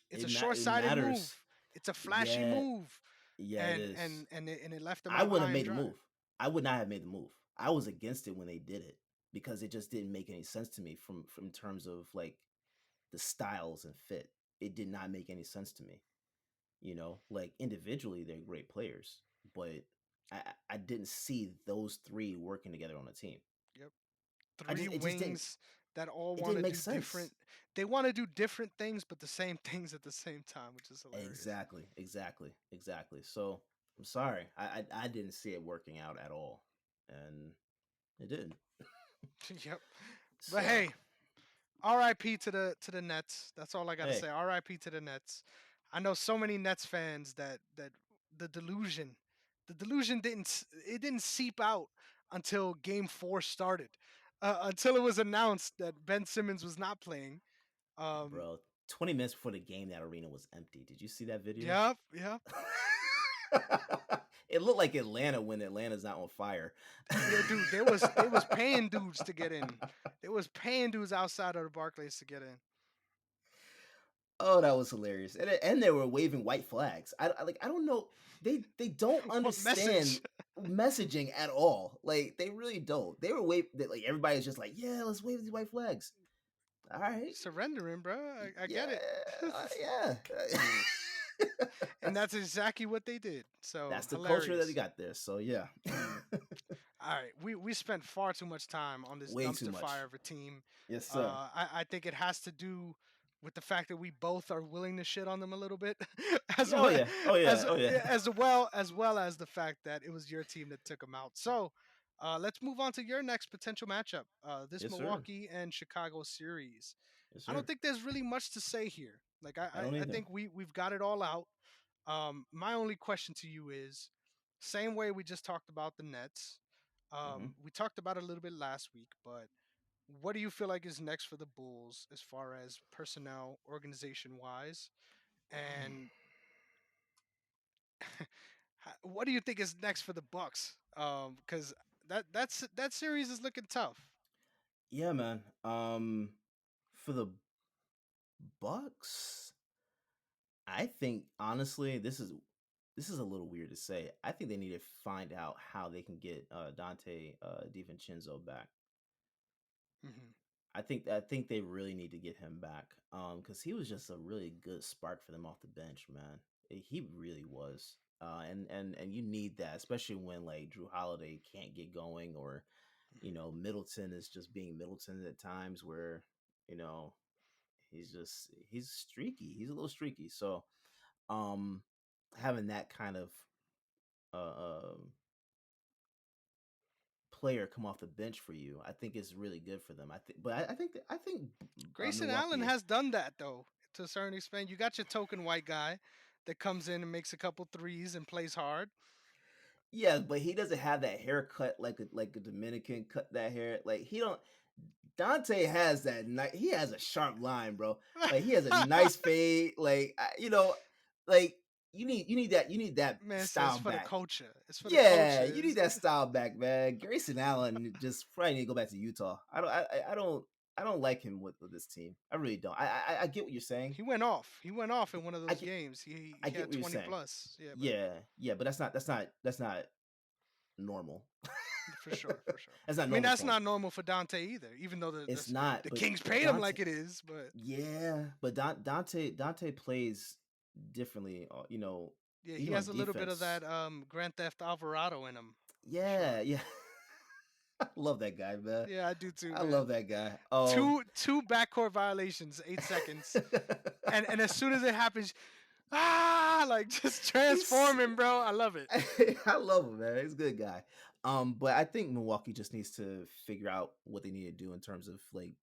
It's a It short-sighted matters. move. It's a flashy Yeah, move, yeah, it and is. it left them I out wouldn't have high and made the dry. move. I would not have made the move. I was against it when they did it because it just didn't make any sense to me from terms of like the styles and fit. It did not make any sense to me. Like individually they're great players, but I didn't see those three working together on a team. Yep. I Three just it just didn't. wings. that all It want didn't to make do sense. different. They want to do different things, but the same things at the same time, which is hilarious. Exactly, exactly, exactly. So I'm sorry, I didn't see it working out at all, and it didn't. Yep. But So hey, R.I.P. to the Nets. That's all I gotta hey, say. R.I.P. to the Nets. I know so many Nets fans that the delusion, the delusion it didn't seep out until Game 4 started, until it was announced that Ben Simmons was not playing. Um, bro, 20 minutes before the game, that arena was empty. Did you see that video? yep, yep. It looked like Atlanta when Atlanta's not on fire. Yeah, dude, they was paying dudes to get in. They was paying dudes outside of the Barclays to get in. Oh, that was hilarious, and they were waving white flags. I don't know. They don't What understand message? messaging at all. Like they really don't. They were like everybody's just like, yeah, let's wave these white flags. All right, Surrendering, bro. I get yeah, it. yeah. And that's exactly what they did. So That's the culture that we hilarious. got there. So yeah, All right, we spent far too much time on this way too dumpster much. fire of a team. Yes, sir. I think it has to do with the fact that we both are willing to shit on them a little bit, as Yeah, oh well yeah, oh yeah, as oh yeah. as well as the fact that it was your team that took them out. So let's move on to your next potential matchup. This Yes, sir. Milwaukee and Chicago series. Yes, I don't sir. think there's really much to say here. Like I don't I either. think we've got it all out. My only question to you is, same way we just talked about the Nets. Hmm. We talked about it a little bit last week, but what do you feel like is next for the Bulls as far as personnel, organization wise, and what do you think is next for the Bucks? Because that series is looking tough. Yeah, man. For the Bucks, I think honestly, this is a little weird to say. I think they need to find out how they can get Dante DiVincenzo back. Hmm. I think they really need to get him back. Because he was just a really good spark for them off the bench, man. He really was. And you need that, especially when like Drew Holiday can't get going, or Middleton is just being Middleton at times, where you know he's streaky. He's a little streaky. So um having that kind of player come off the bench for you, I think is really good for them. I think Grayson Allen Milwaukee. has done that though to a certain extent. You got your token white guy that comes in and makes a couple threes and plays hard. Yeah, but he doesn't have that haircut like a Dominican cut that hair. Like he don't. Dante has that. He has a sharp line, bro. Like he has a nice fade. Like like you need that Man says it's style for the back. culture. It's for the Yeah, culture. you need that style back, man. Grayson Allen just probably need to go back to Utah. I don't like him with this team. I really don't. I get what you're saying. He went off. He went off in one of I those get games. He I he get had what you're 20 saying. plus. Yeah, but Yeah, yeah, but that's not normal. for sure, for sure. That's not I mean, normal that's for him. not normal for Dante either. Even though It's not, the but Kings paid him Dante. like it is, but Yeah, but Dante plays differently. yeah, he Even has on a little bit of defense. that Grand Theft Alvarado in him, for Yeah, sure. yeah. I love that guy, man. Yeah, I do too, I man. love that guy. Two backcourt violations, 8 seconds, and as soon as it happens, like just He's transforming, bro. I love it. I love him, man. He's a good guy. But I think Milwaukee just needs to figure out what they need to do in terms of like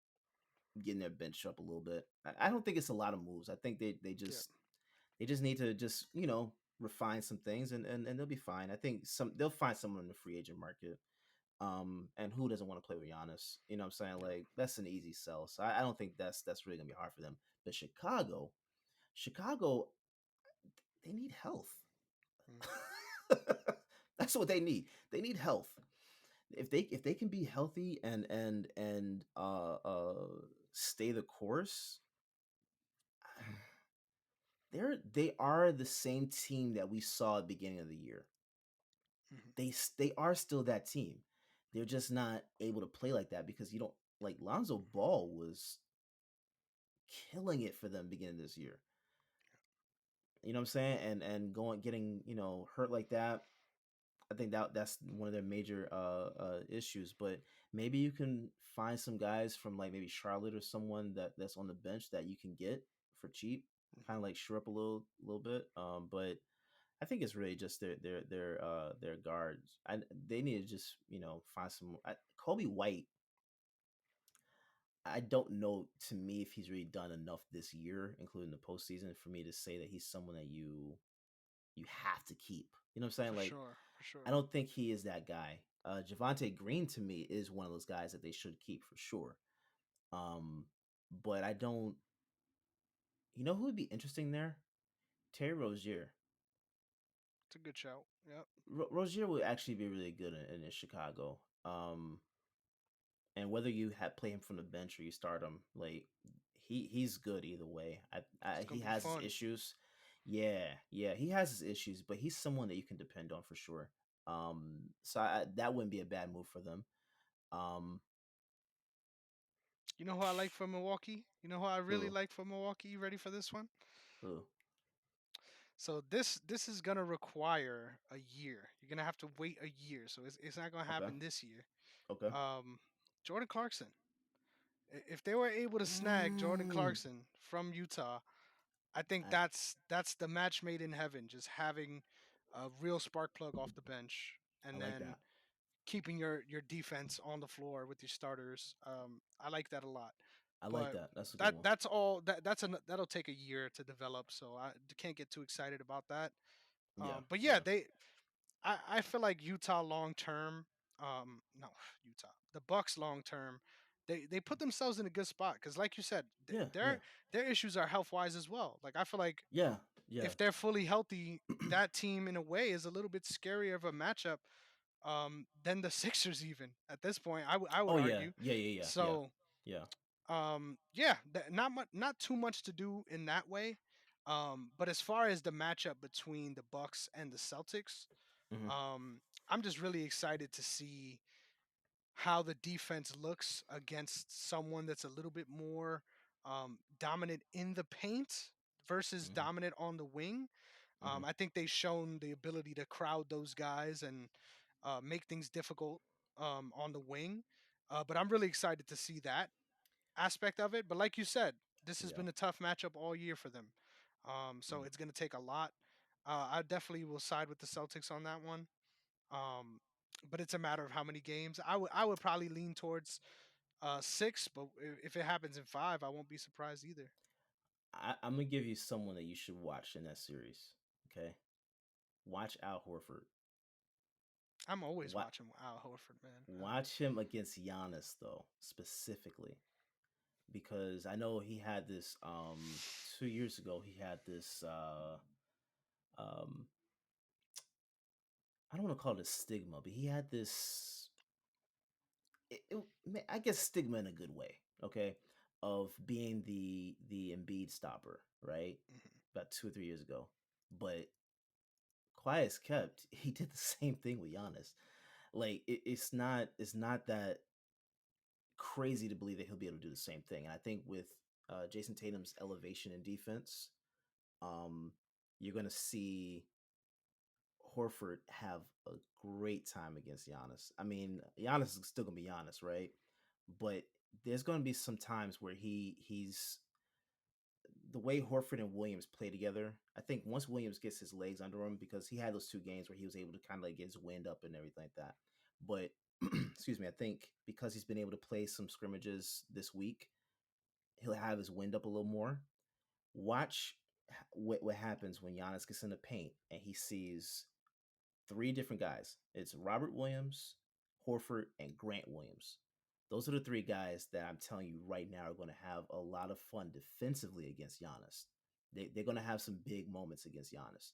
getting their bench up a little bit. I don't think it's a lot of moves. I think they Yeah, just need to just refine some things, and they'll be fine. I think they'll find someone in the free agent market. And who doesn't want to play with Giannis? You know what I'm saying? yeah. Like that's an easy sell. So I don't think that's really gonna be hard for them. But Chicago, they need health. Mhm. That's what they need. They need health. If they can be healthy and stay the course, they are the same team that we saw at the beginning of the year. Mhm. They are still that team. They're just not able to play like that because you don't like Lonzo Ball was killing it for them beginning this year. You know what I'm saying? And going getting hurt like that. I think that's one of their major issues. But maybe you can find some guys from like maybe Charlotte or someone that's on the bench that you can get for cheap, kind of Mhm. like shore up a little bit. But I think it's really just their guards. They need to just find some. Kobe White, I don't know to me if he's really done enough this year, including the postseason, for me to say that he's someone that you have to keep. You know what I'm saying? For Like sure, for I sure. don't think he is that guy. Javante Green to me is one of those guys that they should keep for sure. Um, but I don't. You know who would be interesting there? Terry Rozier. It's a good shout. Yep. Rozier would actually be really good in Chicago. And whether you play him from the bench or you start him, like he's good either way. It's He gonna be has his fun. issues. Yeah, he has his issues, but he's someone that you can depend on for sure. That wouldn't be a bad move for them. Um, You know who I like for Milwaukee? You know who I really who like for Milwaukee? You ready for this one? who? So this is gonna require a year. You're gonna have to wait a year. So it's not gonna Okay, happen this year. okay. Um, Jordan Clarkson. If they were able to snag Jordan Mm, Clarkson from Utah, I think I that's the match made in heaven. Just having a real spark plug off the bench, I and like then that. keeping your defense on the floor with your starters. I like that a lot. I like But that. That's a good one. that's all. That'll take a year to develop. So I can't get too excited about that. Yeah, But yeah, yeah. I feel like Utah long term. No, Utah. The Bucks long term. They put themselves in a good spot because, like you said, Yeah, yeah. their issues are health wise as well. Like I feel like Yeah, yeah. if they're fully healthy, that team in a way is a little bit scarier of a matchup than the Sixers even at this point. I would Oh yeah, argue. yeah, yeah, yeah, yeah, So yeah. yeah, not too much to do in that way. But as far as the matchup between the Bucks and the Celtics, Hmm. um, I'm just really excited to see how the defense looks against someone that's a little bit more dominant in the paint versus Hmm. dominant on the wing. Hmm. I think they've shown the ability to crowd those guys and make things difficult on the wing. But I'm really excited to see that aspect of it. But like you said, this has Yeah. been a tough matchup all year for them. So Mm. it's going to take a lot. I definitely will side with the Celtics on that one. Um, but it's a matter of how many games. I would probably lean towards six, but if it happens in five, I won't be surprised either. I'm gonna give you someone that you should watch in that series. Okay, watch Al Horford. I'm always What? watching Al Horford, man. Watch him against Giannis though, specifically because I know he had this 2 years ago. He had this um I don't want to call it a stigma, but he had this I guess stigma in a good way. Okay, of being the Embiid stopper, right? Mhm. About 2 or 3 years ago, but quiet as kept, he did the same thing with Giannis. Like it's not that crazy to believe that he'll be able to do the same thing. And I think with Jason Tatum's elevation in defense, um, you're gonna see Horford have a great time against Giannis. I mean, Giannis is still gonna be Giannis, right? But there's gonna be some times where he's the way Horford and Williams play together. I think once Williams gets his legs under him, because he had those 2 games where he was able to kind of like get his wind up and everything like that. But excuse me, I think because he's been able to play some scrimmages this week, he'll have his wind up a little more. Watch what happens when Giannis gets in the paint and he sees three different guys. It's Robert Williams, Horford, and Grant Williams. Those are the three guys that I'm telling you right now are going to have a lot of fun defensively against Giannis. They're going to have some big moments against Giannis.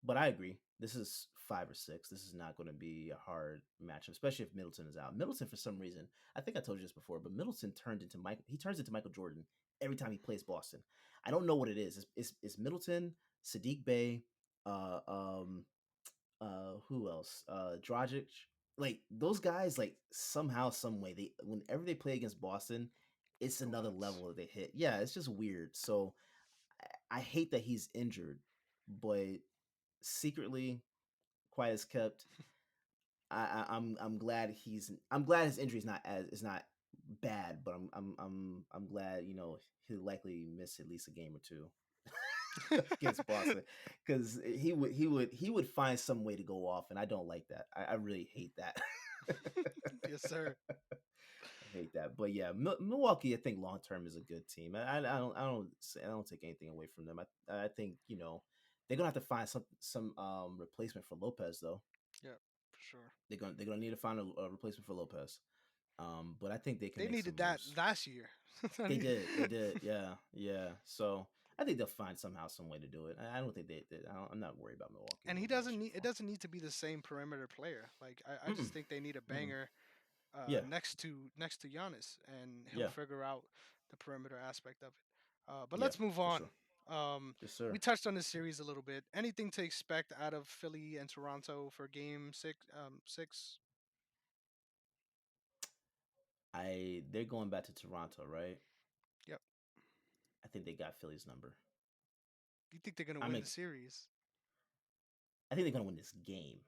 But I agree. This is 5 or 6. This is not going to be a hard matchup, especially if Middleton is out. Middleton, for some reason, I think I told you this before, but Middleton turned into Mike. He turns into Michael Jordan every time he plays Boston. I don't know what it is. It's Middleton, Sadiq Bey, uh, um, who else? Dragic. Like those guys, like somehow, some way, they whenever they play against Boston, it's Go another nuts. level that they hit. Yeah, it's just weird. So I hate that he's injured, but secretly, quiet as kept. I'm glad I'm glad his injury is not bad, but I'm glad he'll likely miss at least a game or two against Boston because he would find some way to go off, and I don't like that. I really hate that. Yes, sir. I hate that. But yeah, Milwaukee, I think long term is a good team. I don't take anything away from them. I think they're gonna have to find some replacement for Lopez though. Yeah, for sure. They're gonna need to find a replacement for Lopez. But I think they can They make some needed that moves. last year. I They mean, did, they did, yeah, yeah. So I think they'll find somehow some way to do it. I don't think I'm not worried about Milwaukee and he doing much doesn't need. It anymore. doesn't need to be the same perimeter player. Like I just Mm-mm, think they need a mm-mm. banger Yeah, next to Giannis, and he'll yeah, figure out the perimeter aspect of it. But yeah, let's move for on. sure. Yes, We sir. touched on this series a little bit. Anything to expect out of Philly and Toronto for Game Six? Six. They're going back to Toronto, right? Yep. I think they got Philly's number. You think they're gonna I'm win the ex- series? I think they're gonna win this game.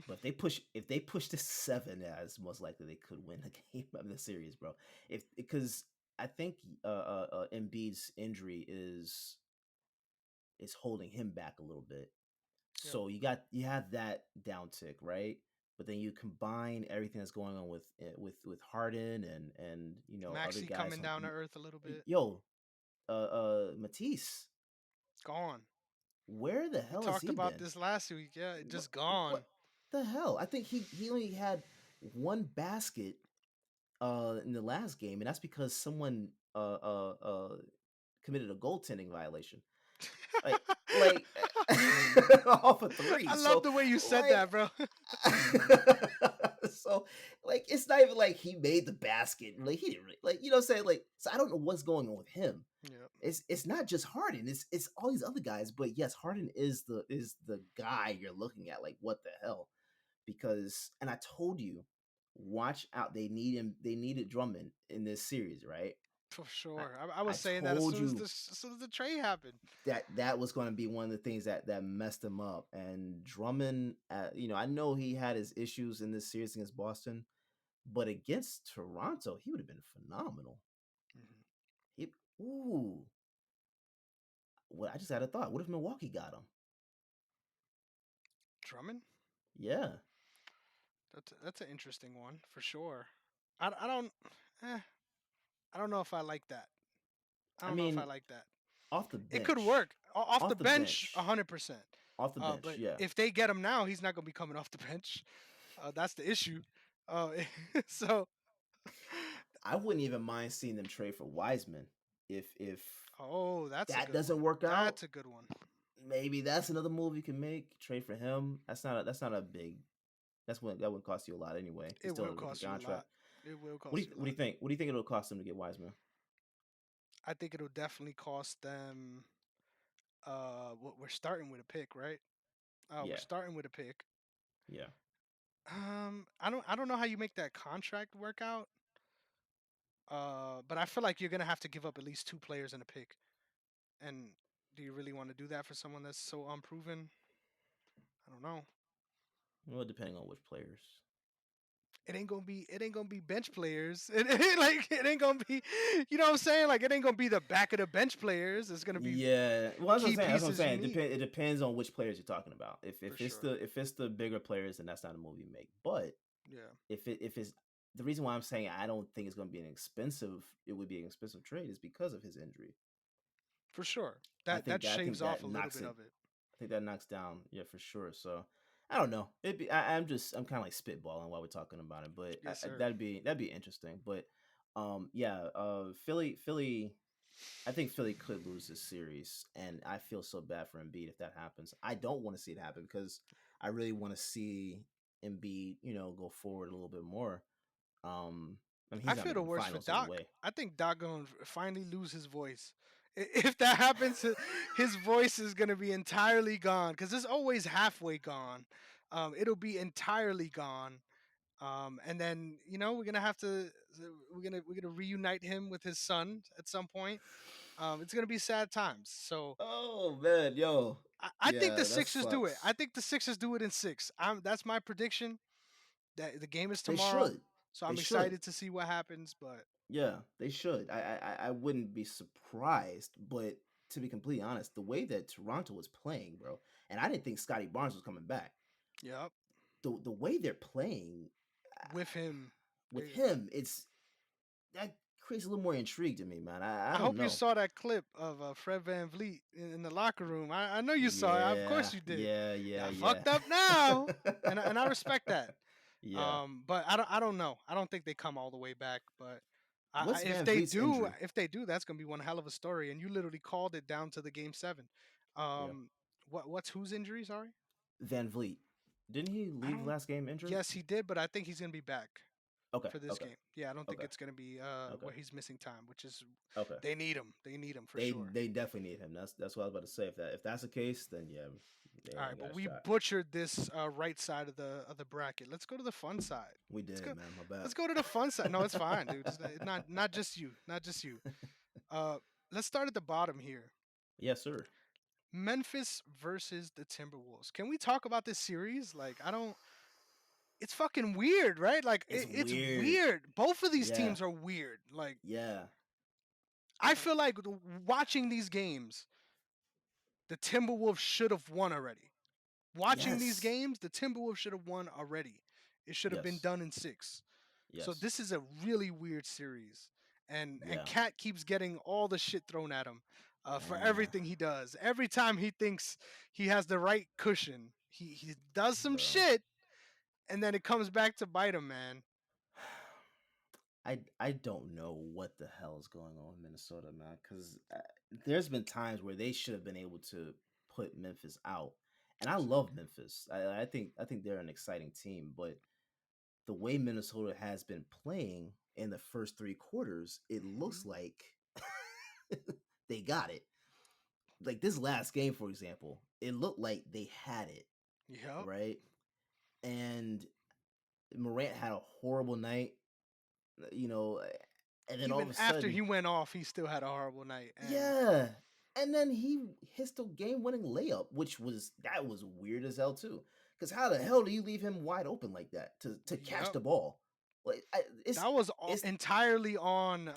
But if they push to 7, yeah, it's most likely they could win the game of the series, bro. If because I think Embiid's injury is holding him back a little bit. Yep. So you have that downtick, right? But then you combine everything that's going on with Harden and other Maxi guys coming on down to earth a little bit. yo Matisse, Gone. where the We hell has talked he about been? this last week. Yeah, it What just gone. what the hell? I think he only had one basket in the last game, and that's because someone committed a goaltending violation. Like like off a three. I love So the way you said like that, bro. so like it's not even like he made the basket. Like he didn't really, like what I'm saying? Like so I don't know what's going on with him. Yeah, It's not just Harden, it's all these other guys, but yes, Harden is the guy you're looking at. Like what the hell? Because and I told you, watch out. They needed Drummond in this series, right? for I sure. I was I saying that told you as soon as the trade happened. that was going to be one of the things that messed him up. And Drummond, I know he had his issues in this series against Boston, but against Toronto, he would have been phenomenal. Mhm. He, ooh, what I just had a thought. What if Milwaukee got him? Drummond. Yeah, That's an interesting one for sure. I don't. Eh, I don't know if I like that. I I don't know if I mean, like that. off the It could bench, work off the off the bench, bench, 100%. off the bench. But Yeah, if they get him now, he's not gonna be coming off the bench. That's the issue. Uh, so, I wouldn't even mind seeing them trade for Wiseman if oh, that's a that good one. doesn't work out. That's a good one. Maybe that's another move you can make. Trade for him. That's not a big. That would cost you a lot anyway. He's It still on will a rookie cost you a lot. contract. It will What do cost you you a what do lot. you think? What do you think it'll cost him to get Wiseman? I think it'll definitely cost them. We're starting with a pick, right? We're Yeah, starting with a pick. yeah. I don't know how you make that contract work out. But I feel like you're gonna have to give up at least two players in a pick. And do you really want to do that for someone that's so unproven? I don't know. Well, depending on which players. It ain't gonna be bench players. It ain't gonna be, you know what I'm saying? Like it ain't gonna be the back of the bench players. It's gonna be Yeah, well, that's what I'm key saying. That's what I'm pieces you saying. need It depends on which players you're talking about. If for if it's sure. the bigger players, then that's not a move you make. But Yeah, if it's the reason why I'm saying I don't think it's going to be it would be an expensive trade is because of his injury. for sure. I That think that I shaves think off that a little knocks bit it. of it. I think that knocks down, yeah, for sure. So I don't know. I'm kind of like spitballing while we're talking about it, but Yes, sir. that'd be interesting. But yeah, Philly. I think Philly could lose this series, and I feel so bad for Embiid if that happens. I don't want to see it happen because I really want to see Embiid, go forward a little bit more. I mean, I he's not feel the making the worst for finals Doc. anyway. I think Doc gonna finally lose his voice. If that happens, his voice is gonna be entirely gone because it's always halfway gone. It'll be entirely gone. And then we're gonna have to we're gonna reunite him with his son at some point. It's gonna be sad times. So Oh man, yo. I think the Yeah, that Sixers do it. I sucks. think the Sixers do it in six. That's my prediction. That the game is They tomorrow, should. so They I'm should. excited to see what happens. But Yeah, they should. I wouldn't be surprised, but to be completely honest, the way that Toronto was playing, bro, and I didn't think Scotty Barnes was coming back. yep, The way they're playing with him, with they, him, it's that creates a little more intrigue to me, man. I I don't hope you know. saw that clip of Fred Van Vliet in the locker room. I know you saw it. Of Yeah, course you did. yeah, yeah, Yeah, yeah. fucked up now, and I respect that. Yeah. But I don't know. I don't think they come all the way back. But What's if Van they Vliet's do, injury? that's gonna be one hell of a story. And you literally called it down to the game seven. Yeah. Um, what's whose injury? Sorry, Van Vliet. Didn't he I leave don't. last game injured? Yes, he did, but I think he's gonna be back Okay, for this okay, game. Yeah, I don't think okay, it's gonna be okay, where he's missing time, which is okay. they need him. They need him for They sure. they definitely need him. That's what I was about to say. If that's the case, then yeah, they All ain't right, got but a we shot. butchered this right side of the bracket. Let's go to the fun side. We Let's did, go. man. My bad. Let's go to the fun side. No, it's fine, dude. Not just you. Not just you. Uh, let's start at the bottom here. Yes, sir. Memphis versus the Timberwolves. Can we talk about this series? Like, I don't. It's fucking weird, right? Like, It's it's weird. weird. Both of these Yeah, teams are weird. Like, yeah. I feel like watching these games, the Timberwolves should have won already. Watching these Yes, games, the Timberwolves should have won already. It should have been yes, done in six. So yes. this is a really weird series, and Yeah, Cat keeps getting all the shit thrown at him for man, everything he does. Every time he thinks he has the right cushion, he does some bro. shit, and then it comes back to bite him, man. I don't know what the hell is going on in Minnesota, man. Because there's been times where they should have been able to put Memphis out, and I love Absolutely. Memphis. I think they're an exciting team, but the way Minnesota has been playing in the first three quarters, it Hmm. looks like they got it. Like this last game, for example, it looked like they had it, Yep. right? And Morant had a horrible night, you know, and then all of Even a after he sudden, went off, he still had a horrible night. And yeah. And then he hits the game winning layup, which was that was weird as hell too. Because how the hell do you leave him wide open like that to catch yep, the ball? Like that was it's entirely on.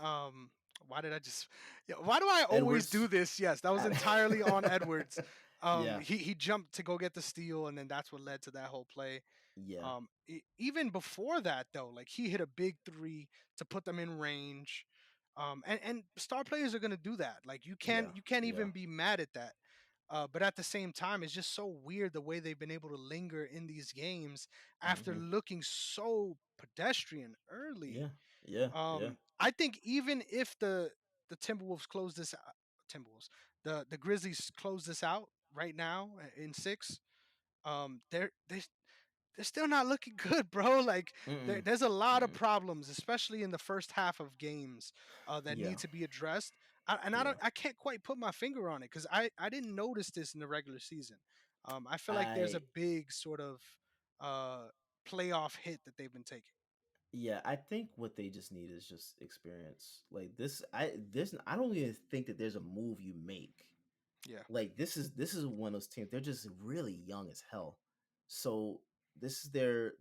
Why did I just? Yeah, why do I always do Edwards. this? Yes, that was entirely on Edwards. Yeah, He jumped to go get the steal, and then that's what led to that whole play. yeah, Even before that, though, like he hit a big three to put them in range. And star players are gonna do that. Like yeah, you can't yeah. even be mad at that. But at the same time, it's just so weird the way they've been able to linger in these games after Hmm. looking so pedestrian early. Yeah, yeah, yeah, I think even if the Timberwolves close this out, Timberwolves, the Grizzlies close this out right now in six, they're still not looking good, bro. Like mm-mm, there's a lot of mm-mm. problems, especially in the first half of games, that Yeah, need to be addressed. yeah. I can't quite put my finger on it because I didn't notice this in the regular season. I feel like there's a I big sort of uh, playoff hit that they've been taking. Yeah, I think what they just need is just experience. Like I don't even think that there's a move you make. Yeah, Like this is one of those teams. They're just really young as hell. So this is their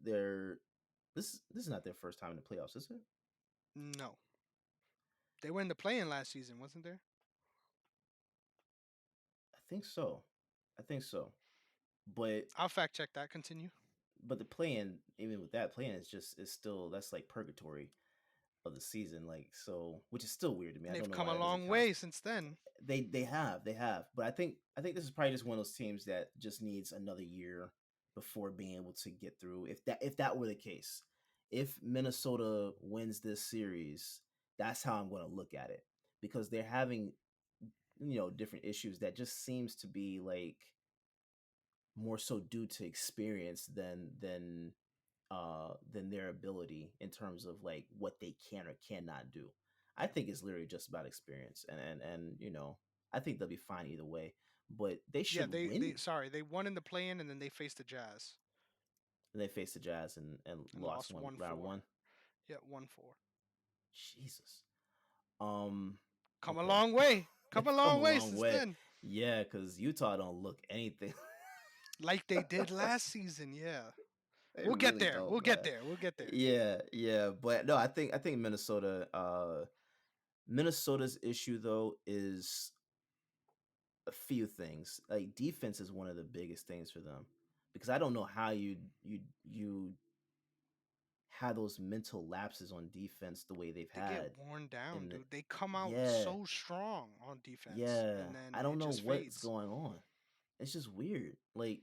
this is not their first time in the playoffs, is it? no, they were in the playing last season, wasn't there? I think so. I think so. But I'll fact check that. Continue. the playing, even with that playing, is still that's like purgatory of the season. Like so, which is still weird to me. And I they've don't know come why a that doesn't long count. way since then. They have, but I think this is probably just one of those teams that just needs another year before being able to get through. If that were the case, if Minnesota wins this series, that's how I'm going to look at it because they're having different issues that just seems to be like more so due to experience than their ability in terms of like what they can or cannot do. I think it's literally just about experience, and I think they'll be fine either way. But they Yeah, should they win. sorry they won in the play-in and then they faced the Jazz And they face the Jazz and and lost lost one one round four. one. Yeah, 1-4. Jesus. Um. Come a Okay. long way. Come a They've come long a way long since way. then. Yeah, because Utah don't look anything. like they did last season. Yeah, They we'll get really there. don't, We'll get man. there. We'll get there. Yeah, yeah, but no, I think Minnesota's issue though is a few things. Like defense is one of the biggest things for them because I don't know how you had those mental lapses on defense the way they've They get had worn down, in the dude. They come out yeah, so strong on defense, yeah. and then I don't it know just what's fades. going on. It's just weird. Like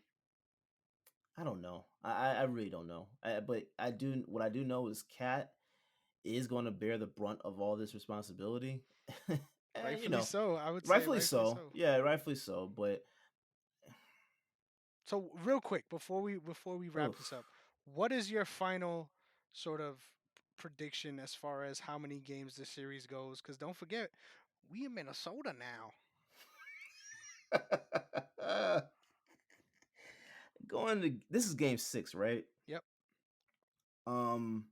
I don't know. I really don't know. But I do what I do know is Cat is going to bear the brunt of all this responsibility. And Rightfully so, I would say. rightfully Rightfully so. so. Yeah, rightfully so. But So real quick before we wrap this oof. up, what is your final sort of prediction as far as how many games this series goes? Because don't forget, we in Minnesota now. Going to this is game 6, right? Yep, Um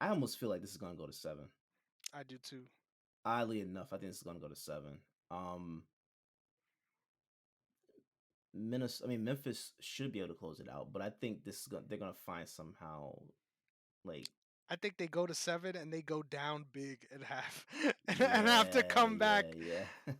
I almost feel like this is going to go to 7. I do too, Oddly enough, I think this is going to go to 7. Memphis should be able to close it out, but I think they're going to find somehow like I think they go to 7 and they go down big at half, and have to yeah, come yeah, back, yeah.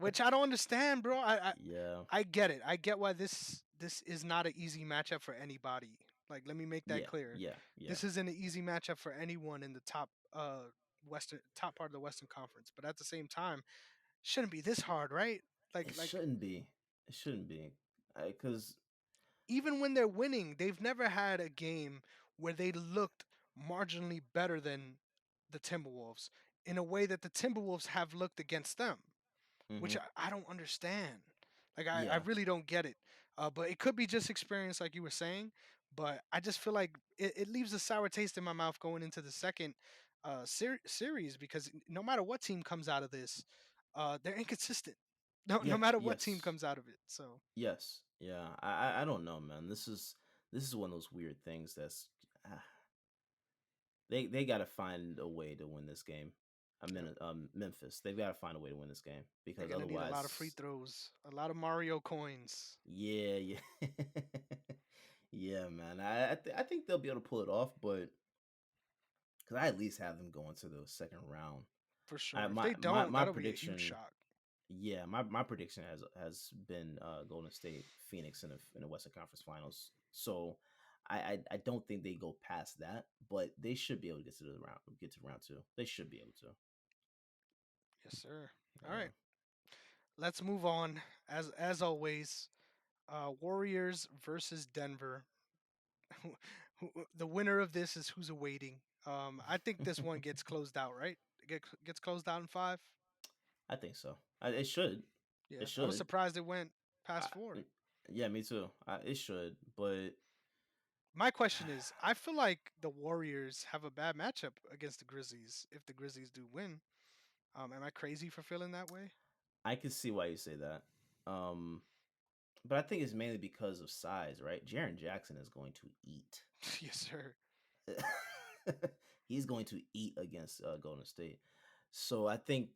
which I don't understand, bro. Yeah. I get it. I get why this is not an easy matchup for anybody. Like, let me make that Yeah, clear. yeah, yeah. This isn't an easy matchup for anyone in the top part of the Western Conference. But at the same time, shouldn't be this hard, right? It Like shouldn't be. It shouldn't be. Cuz even when they're winning, they've never had a game where they looked marginally better than the Timberwolves in a way that the Timberwolves have looked against them, which mhm. I don't understand. Like I Yeah. really don't get it. But it could be just experience, like you were saying. But I just feel like it leaves a sour taste in my mouth going into the second series because no matter what team comes out of this, they're inconsistent. No Yeah, matter what team yes. comes out of it. So Yes. Yeah. I don't know, man. This is one of those weird things that's ah, they got to find a way to win this game. yep, Memphis. They've got to find a way to win this game they're because gonna need a lot of free otherwise throws, a lot of Mario coins yeah, yeah. Yeah, man. I think they'll be able to pull it off, but cuz I at least have them going to the second round. for I sure. If my they my don't, my that'll be a huge prediction shock Yeah, my prediction has been Golden State, Phoenix in the Western Conference Finals. So I don't think they go past that, but they should be able to get to round 2. They should be able to. yes, sir. All Yeah, right, let's move on. As always, Warriors versus Denver. The winner of this is who's awaiting. I think this one gets closed out, right? Gets closed out in 5. I think so. It should. It Yeah, I was should. surprised it went I, past 4. yeah, me too. It should, but My question is, I feel like the Warriors have a bad matchup against the Grizzlies if the Grizzlies do win. Am I crazy for feeling that way? I can see why you say that. Um, but I think it's mainly because of size, right? Jaren Jackson is going to eat. Yes, sir. He's going to eat against Golden State. So I think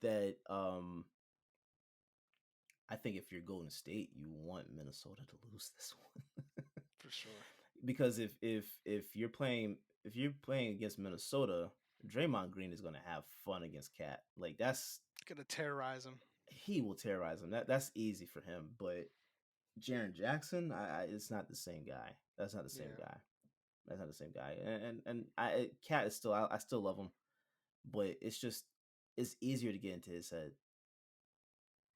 if you're Golden State, you want Minnesota to lose this one. For sure. Because if you're playing against Minnesota, Draymond Green is going to have fun against Cat. Like that's Gonna terrorize them. he will terrorize him. That's easy for him. But Jaren Jackson, it's not the same guy. That's not the same Yeah. guy. That's not the same guy. And Cat is still I still love him, but it's easier to get into his head.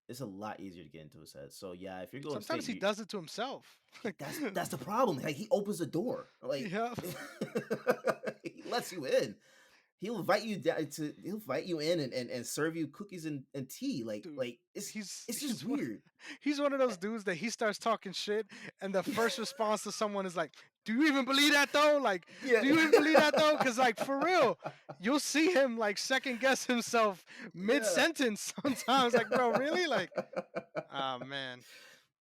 It's a lot easier to get into his head. So yeah, if you're going to state, Sometimes he does it to himself. Like, that's the problem. Like he opens the door. Like yeah, he lets you in. He'll invite you in and serve you cookies and tea. dude. Like He's it's just he's one weird. he's one of those dudes that he starts talking shit, and the first response to someone is like, "Do you even believe that though? Like, Yeah. do you even believe that though?" Because like for real, you'll see him like second guess himself mid Yeah. sentence sometimes. Like, bro, really? Like, oh man,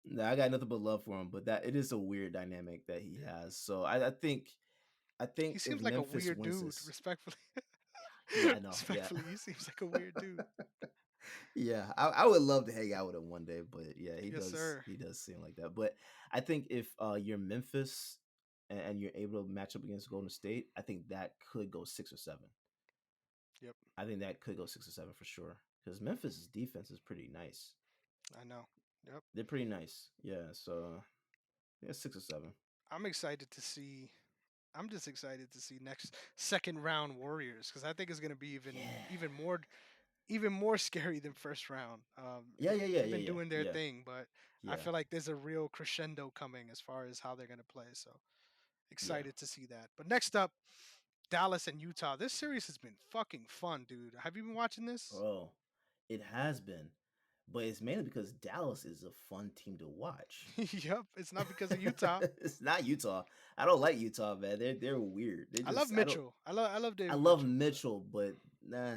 No, I got nothing but love for him, but that it is a weird dynamic that he yeah. has. So I think He if seems like a Memphis weird wins dude. this, Respectfully, yeah, I know, yeah. respectfully, he seems like a weird dude. Yeah, I would love to hang out with him one day, but yeah, Yes, sir. he does seem like that. But I think if you're Memphis and you're able to match up against Golden State, I think that could go 6 or 7. Yep, I think that could go 6 or 7 for sure. Because Memphis's defense is pretty nice. I know. Yep. They're pretty nice. Yeah, so yeah, 6 or 7. I'm excited to see. I'm just excited to see next second round Warriors because I think it's gonna be Yeah. even more scary than first round. Yeah, yeah, yeah, They've yeah, been yeah, doing their yeah, thing, but I yeah, feel like there's a real crescendo coming as far as how they're gonna play. So yeah. excited to see that. But next up, Dallas and Utah. This series has been fucking fun, dude. Have you been watching this? Bro, it has been. But it's mainly because Dallas is a fun team to watch. Yep, it's not because of Utah. It's not Utah. I don't like Utah, man. They're weird. They I love just I don't Mitchell. I love I David love Mitchell, but Mitchell, but nah.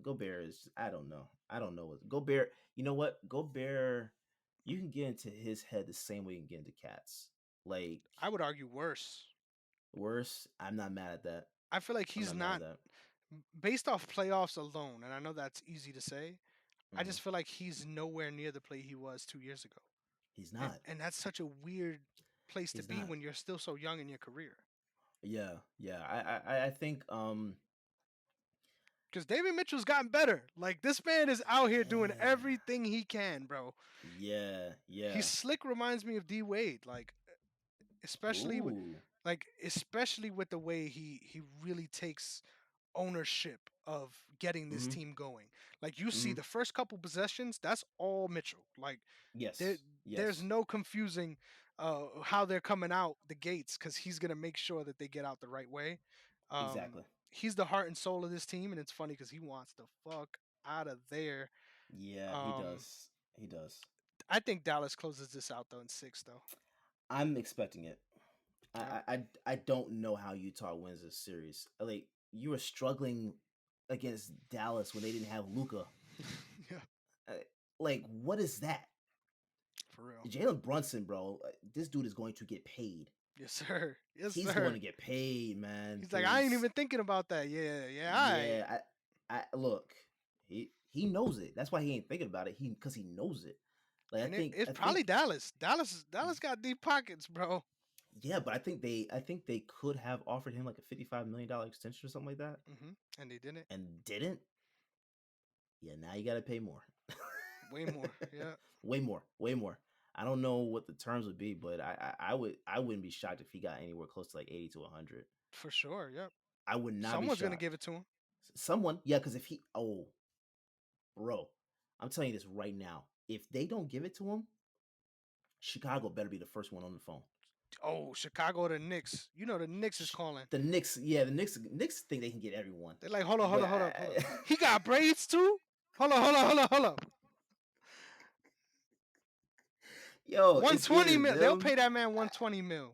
Gobert is I don't know. I don't know what Gobert. You know what? Gobert, you can get into his head the same way you can get into Cats. Like I would argue worse. worse. I'm not mad at that. I feel like I'm he's not mad at not that. based off playoffs alone, and I know that's easy to say. I Mhm. just feel like he's nowhere near the play he was 2 years ago, He's and not. and that's such a weird place to He's be not. when you're still so young in your career. Yeah, yeah. I think Because David Mitchell's gotten better. Like this man is out here doing yeah. everything he can, bro. Yeah, He's yeah. slick. Reminds me of D Wade, like especially with Ooh. especially with the way he really takes ownership of getting this Mhm. team going. Like you see Mhm. the first couple possessions, that's all Mitchell. Like there Yes. there's Yes. no confusing how they're coming out the gates because he's gonna make sure that they get out the right way. Um Exactly. he's the heart and soul of this team, and it's funny because he wants the fuck out of there. Yeah, he Um does. He does. I think Dallas closes this out though in six though. I'm expecting it. Yep. I don't know how Utah wins this series. Like you were struggling against Dallas when they didn't have Luca. Yeah, Uh, like what is that? for real. Jalen Brunson, bro. This dude is going to get paid. Yes, sir. Yes, He's going sir. to get paid, man. He's like, I ain't Because even thinking about that. Yeah, yeah, I. yeah, I look. He knows it. That's why he ain't thinking about it. He because he knows it. Like And it's I probably think Dallas. Dallas got deep pockets, bro. yeah, but I think they could have offered him like a $55 million extension or something like that, And they didn't. and didn't. Yeah, now you got to pay more. Way more. Yeah, Way more, way more. I don't know what the terms would be, but I wouldn't be shocked if he got anywhere close to like 80 to 100. for sure. Yep. I would not be Someone's gonna give shocked. it to him. Someone, yeah, because if he, oh, bro, I'm telling you this right now. If they don't give it to him, Chicago better be the first one on the phone. Oh, Chicago or the Knicks. You know the Knicks is calling. The Knicks, yeah, the Knicks think they can get everyone, They're like, hold on, hold but on, hold up, hold up. He got braids too. Hold on, hold on, hold on, hold up. yo, One it's twenty either mil. They'll pay them. that man 120 mil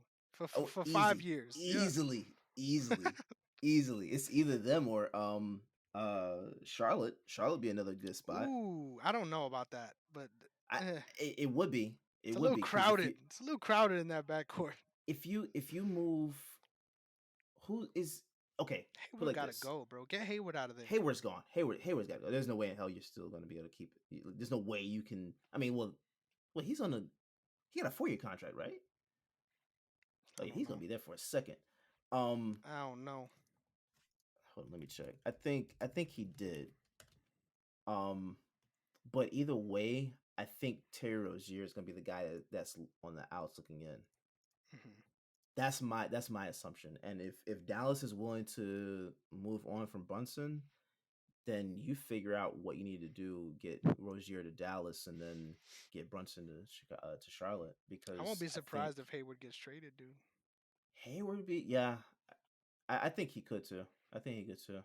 Oh, for five easy, years. Yeah. easily, easily, easily. It's either them or Charlotte. Charlotte would be another good spot. Ooh, I don't know about that, but I eh, it would be. It it's a would little be because crowded. It's a little crowded in that backcourt. if you move who is okay, put it Hayward like gotta this. go, bro. Get Hayward out of there. Hayward's gone. Hayward's got to go. There's no way in hell you're still going to be able to keep it. There's no way you can. I mean, well, he got a 4 year contract, right? Oh I yeah, don't he's going know. to be there for a second. Um, I don't know. hold on, let me check. I think he did. Um, but either way, I think Terry Rozier is going to be the guy that's on the outs looking in. Mhm. That's my assumption. And if Dallas is willing to move on from Brunson, then you figure out what you need to do, get Rozier to Dallas, and then get Brunson to Charlotte. I won't Because be I think surprised if Hayward gets traded, dude. Hayward would be yeah. I think he could too. I think he could too.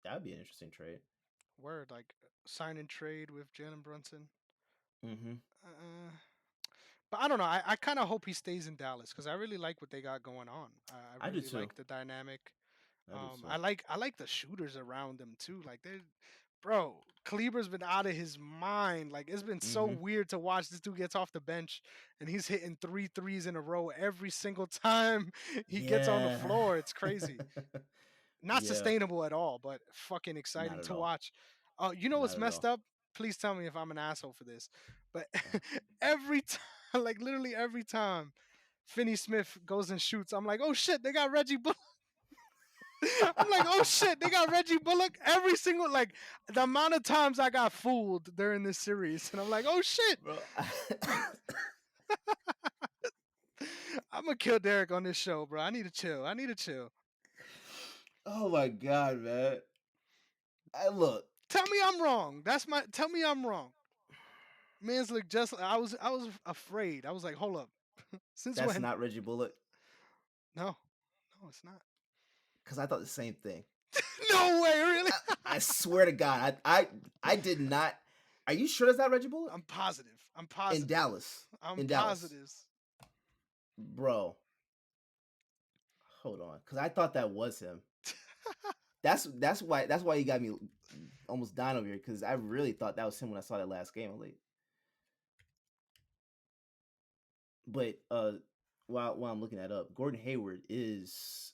That would be an interesting trade. Word, like sign and trade with Jalen Brunson. Hmm. Uh, but I don't know. I kind of hope he stays in Dallas because I really like what they got going on. I I do really too. like the dynamic. I do I too. like the shooters around them too. Like they, bro, Kleber's been out of his mind. Like it's been so Hmm. weird to watch this dude gets off the bench and he's hitting three threes in a row every single time he gets on the Yeah. floor. It's crazy. Not Yeah. sustainable at all, but fucking Not exciting at to all. watch. Oh, you know what's Not at messed all. up? Please tell me if I'm an asshole for this. But Uh, every time, like literally every time Finney Smith goes and shoots, I'm like, oh shit, they got Reggie Bullock. I'm like, oh shit, they got Reggie Bullock. Every single like the amount of times I got fooled during this series, and I'm like, oh shit, bro. I'm gonna kill Derrick on this show, bro. I need to chill. I need to chill. Oh my god, man. I look. Tell me I'm wrong. That's my. Tell me I'm wrong. Man's look just. I was afraid. I was like, hold up. Since That's when? not Reggie Bullock. No, no, it's not. Because I thought the same thing. No way, really? I swear to God, I did not. Are you sure that's not Reggie Bullock? I'm positive. I'm In positive. Dallas. I'm In Dallas. positive. Bro, hold on. Because I thought that was him. That's why you got me almost dying over here. Because I really thought that was him when I saw that last game. I'm like, but while I'm looking that up, Gordon Hayward is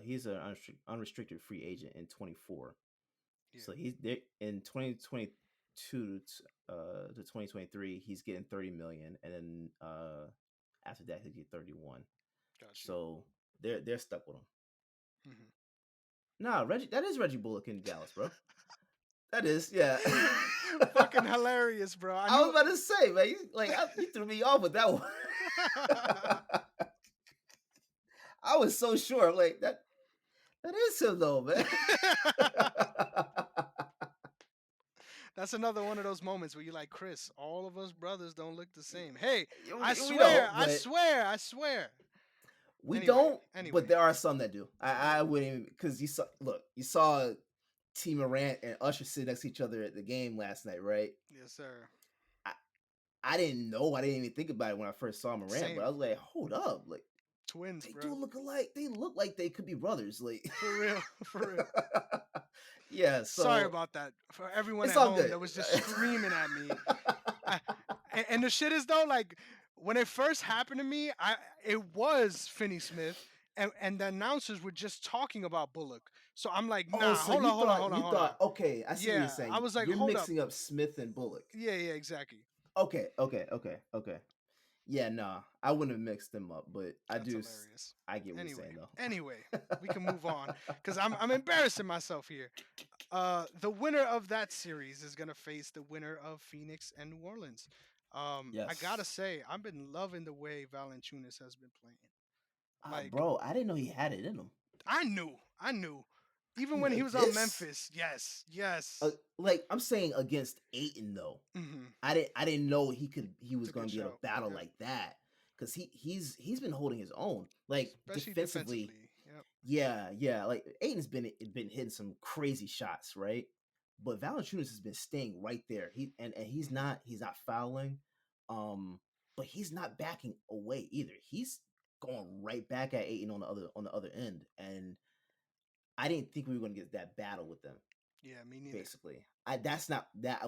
he's an unrestricted free agent in 24. Yeah, So he's there in 2022 to 2023. He's getting 30 million, and then after that he'll get 31. got you. So they're stuck with him. Mhm. Nah, Reggie, that is Reggie Bullock in Dallas, bro. That is, yeah. Fucking hilarious, bro. I I was knew. about to say, man, you threw me off with that one. I was so sure. I'm like that is him though, man. That's another one of those moments where you're like, Chris, all of us brothers don't look the same. Hey, I We swear, don't, I but swear, I swear. we Anyway, don't. But anyway. there are some that do. I wouldn't even because you saw T Morant and Usher sit next to each other at the game last night, right? Yes, sir. I, I didn't know. I didn't even think about it when I first saw Morant, but I Same. was like, hold up, like Twins, they do bro. look alike. They look like they could be brothers. Like, For real. For real. yeah. Sorry So about that. For everyone it's at all home good. that was just screaming at me. I, and the shit is though, like when it first happened to me, it was Finney Smith, and the announcers were just talking about Bullock. So I'm like, Oh, nah, so hold on, hold on, hold on, you hold on. thought okay, I see what you're Yeah, I saying. was like, You're hold up. mixing up Smith and Bullock. Yeah, yeah, exactly. Okay. Yeah, nah, I wouldn't have mixed them up, but That's hilarious. I get what you're Anyway, saying though. anyway, we can move on because I'm embarrassing myself here. The winner of that series is gonna face the winner of Phoenix and New Orleans. I gotta Yes. say, I've been loving the way Valanciunas has been playing. Like Bro, I didn't know he had it in him. I knew, even when he Like was on this? Memphis. Yes, yes. Like I'm saying against Aiton though. Hmm. I didn't know he was Took a going to be able to show. battle Yep. like that cuz he's been holding his own. Like Especially defensively. defensively. Yep. Yeah, like Aiton's been hitting some crazy shots, right? But Valanciunas has been staying right there. And Hmm. he's not fouling, but he's not backing away either. He's going right back at Aiton on the other end, and I didn't think we were going to get that battle with them. Yeah, me neither. Basically, I that's not that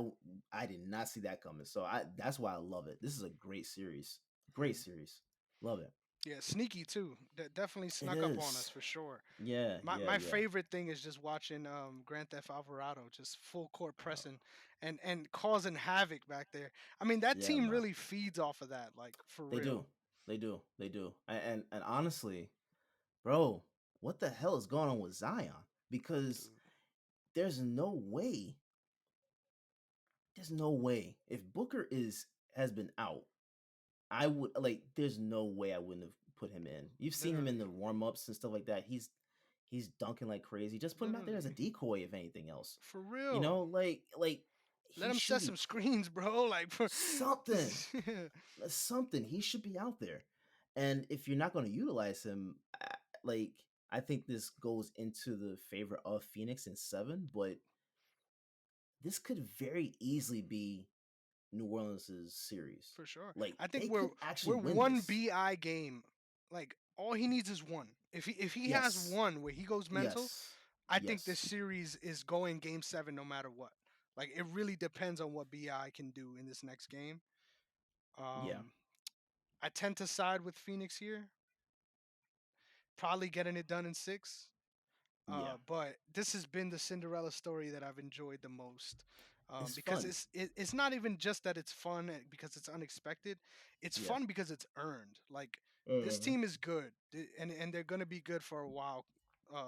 I did not see that coming. So I that's why I love it. This is a great Hmm. series. Love it. Yeah, sneaky too. Definitely It snuck up on us is. for sure. Yeah. My Yeah. favorite thing is just watching Grand Theft Alvarado just full court pressing and causing havoc back there. I mean that Yeah, team man. really feeds off of that, like for They real. do. They do. And honestly, bro, what the hell is going on with Zion? Because Dude. there's no way, there's no way if Booker is has been out, I would like there's no way I wouldn't have put him in. You've seen him in Literally. the warm-ups and stuff like that. He's dunking like crazy. Just put him out there as a Literally. decoy if anything else. For You real. know, like Let he him should set be some screens, bro. Like for something. Something. He should be out there. And if you're not going to utilize him, like I think this goes into the favor of Phoenix in 7, but this could very easily be New Orleans' series. for sure. Like I think they we're could actually we're win one this. BI game. Like all he needs is one. If he has Yes. one where he goes mental, Yes. I think this Yes. series is going game 7 no matter what. Like it really depends on what BI can do in this next game. Yeah. Um I tend to side with Phoenix here, probably getting it done in 6. Yeah. But this has been the Cinderella story that I've enjoyed the most, It's because fun. it's not even just that it's fun because it's unexpected. It's Yeah. fun because it's earned. Like, this Mhm. team is good, and they're going to be good for a while,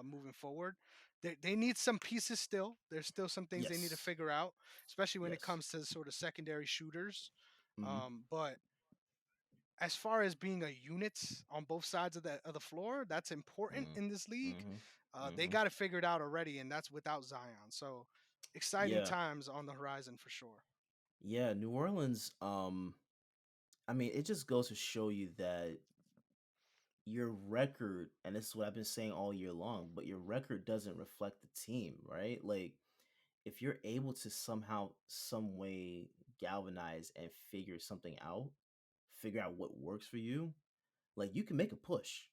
moving forward. They need some pieces still. There's still some things they need to Yes. figure out, especially when it Yes. comes to sort of secondary shooters. Mhm. But as far as being a unit on both sides of the floor, that's important Mhm. in this league. Mhm. They Mhm. got it figured out already, and that's without Zion. So exciting Yeah. times on the horizon for sure. Yeah, New Orleans, I mean, it just goes to show you that your record, and this is what I've been saying all year long, but your record doesn't reflect the team, right? Like, if you're able to somehow, some way galvanize and figure out what works for you, like you can make a push.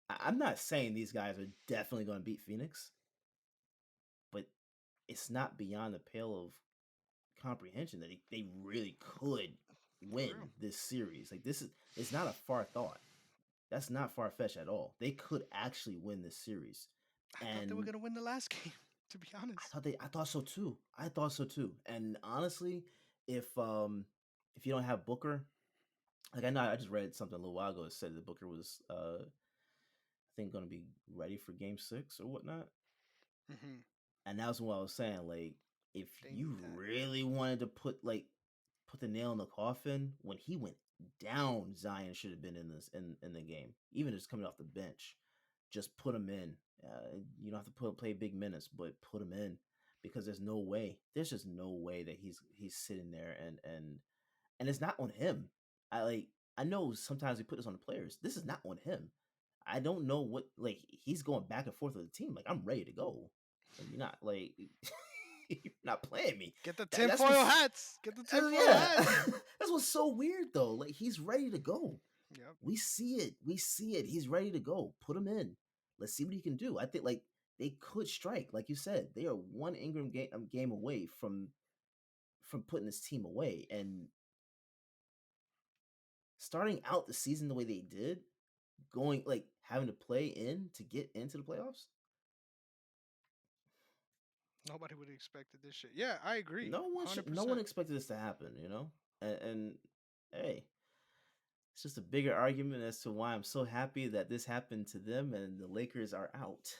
I'm not saying these guys are definitely going to beat Phoenix, but it's not beyond the pale of comprehension that they really could For real. win this series. Like this is it's not a far thought. That's not far fetched at all. They could actually win this series. I thought they were And gonna win the last game, to be honest. I thought so too. I thought so too. And honestly, if if you don't have Booker, like I know I just read something a little while ago that said that Booker was I think gonna be ready for game six or whatnot. Hmm. And that was what I was saying. Like, if They you need that. really wanted to put the nail in the coffin, when he went down, Zion should have been in the game, even just coming off the bench. Just put him in. You don't have to play big minutes, but put him in because there's no way. There's just no way that he's sitting there and it's not on him. I know sometimes we put this on the players. This is not on him. I don't know what like he's going back and forth with the team. Like I'm ready to go. Like you're not like you're not playing me. Get the That's tinfoil what's hats. Get the tinfoil yeah. hats. That's what's so weird though. Like he's ready to go. Yep. We see it. We see it. He's ready to go. Put him in. Let's see what he can do. I think like they could strike. Like you said, they are one Ingram game away from putting this team away. And starting out the season the way they did, going like having to play in to get into the playoffs. Nobody would have expected this shit. Yeah, I agree. No one 100%. expected this to happen, you know? And hey, it's just a bigger argument as to why I'm so happy that this happened to them and the Lakers are out.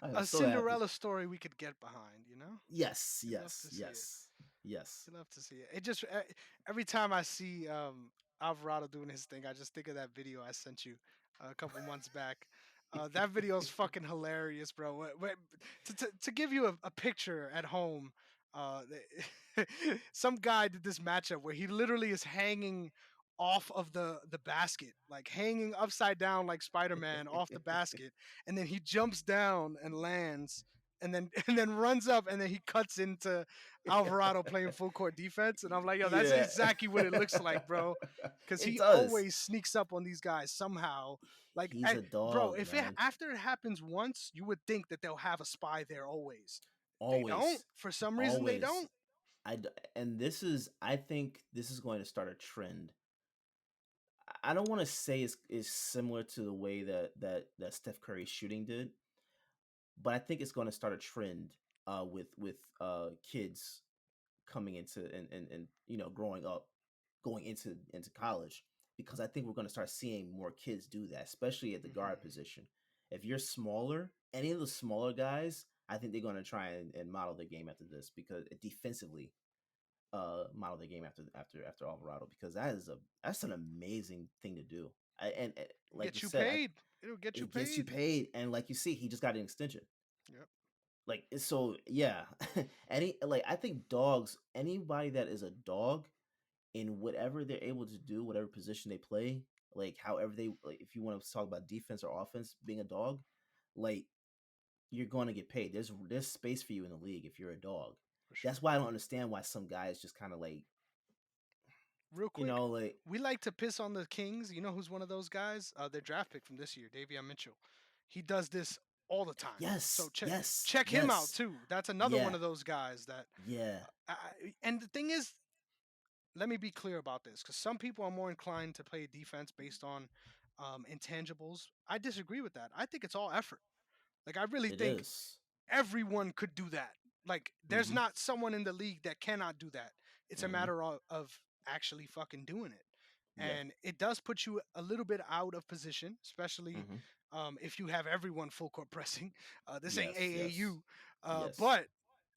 I am A so happy. Cinderella story we could get behind, you know? Yes, You love yes, to see it. yes, yes. You love to see it. It just every time I see Alvarado doing his thing, I just think of that video I sent you a couple months back. That video is fucking hilarious, bro. To give you a picture at home, some guy did this matchup where he literally is hanging off of the basket, like hanging upside down like Spider-Man off the basket, and then he jumps down and lands, and then and then runs up, and then he cuts into Alvarado playing full court defense, and I'm like, yo, that's Yeah. exactly what it looks like, bro. Because It he does. always sneaks up on these guys somehow. Like, He's a bro, dog, if it man. after it happens once, you would think that they'll have a spy there always. They don't. Always. For some reason, they Always. don't. And this is I think this is going to start a trend. I don't want to say is similar to the way that Steph Curry's shooting did, but I think it's going to start a trend with kids coming into and growing up, going into college, because I think we're going to start seeing more kids do that, especially at the guard Hmm. position. If you're smaller, any of the smaller guys, I think they're going to try and model their game after this because defensively model their game after Alvarado, because that's an amazing thing to do. And like you Get you said, paid. It'll get you it gets you paid. paid, and like you see, he just got an extension. Yep. Like so, yeah. Any like I think dogs, anybody that is a dog in whatever they're able to do, whatever position they play, like however they like, if you want to talk about defense or offense, being a dog, like you're going to get paid. There's space for you in the league if you're a dog. For That's sure. why I don't understand why some guys just kind of like Real quick, like we like to piss on the Kings. You know who's one of those guys? Their draft pick from this year, Davion Mitchell. He does this all the time. So yes, yes, check him out yes, too. That's another one yeah, of those guys that. yeah, And the thing is, let me be clear about this, because some people are more inclined to play defense based on intangibles. I disagree with that. I think it's all effort. Like I really It think is. everyone could do that. Like there's Mhm. not someone in the league that cannot do that. It's a Mhm. matter of actually fucking doing it. Yeah. And it does put you a little bit out of position, especially Mhm. if you have everyone full court pressing. This ain't Yes, yes. AAU, Yes. but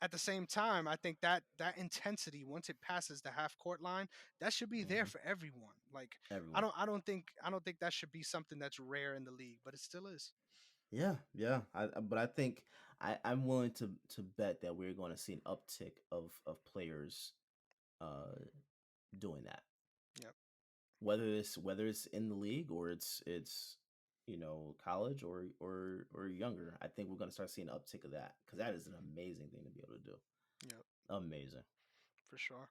at the same time, I think that that intensity, once it passes the half court line, that should be there Mhm. for everyone. Like Everyone. I don't think that should be something that's rare in the league, but it still is. Yeah, yeah. But I think I'm willing to bet that we're going to see an uptick of players uh doing that. Yep, Whether it's in the league or it's college or younger. I think we're going to start seeing an uptick of that cuz that is an amazing thing to be able to do. yep, Amazing. for sure.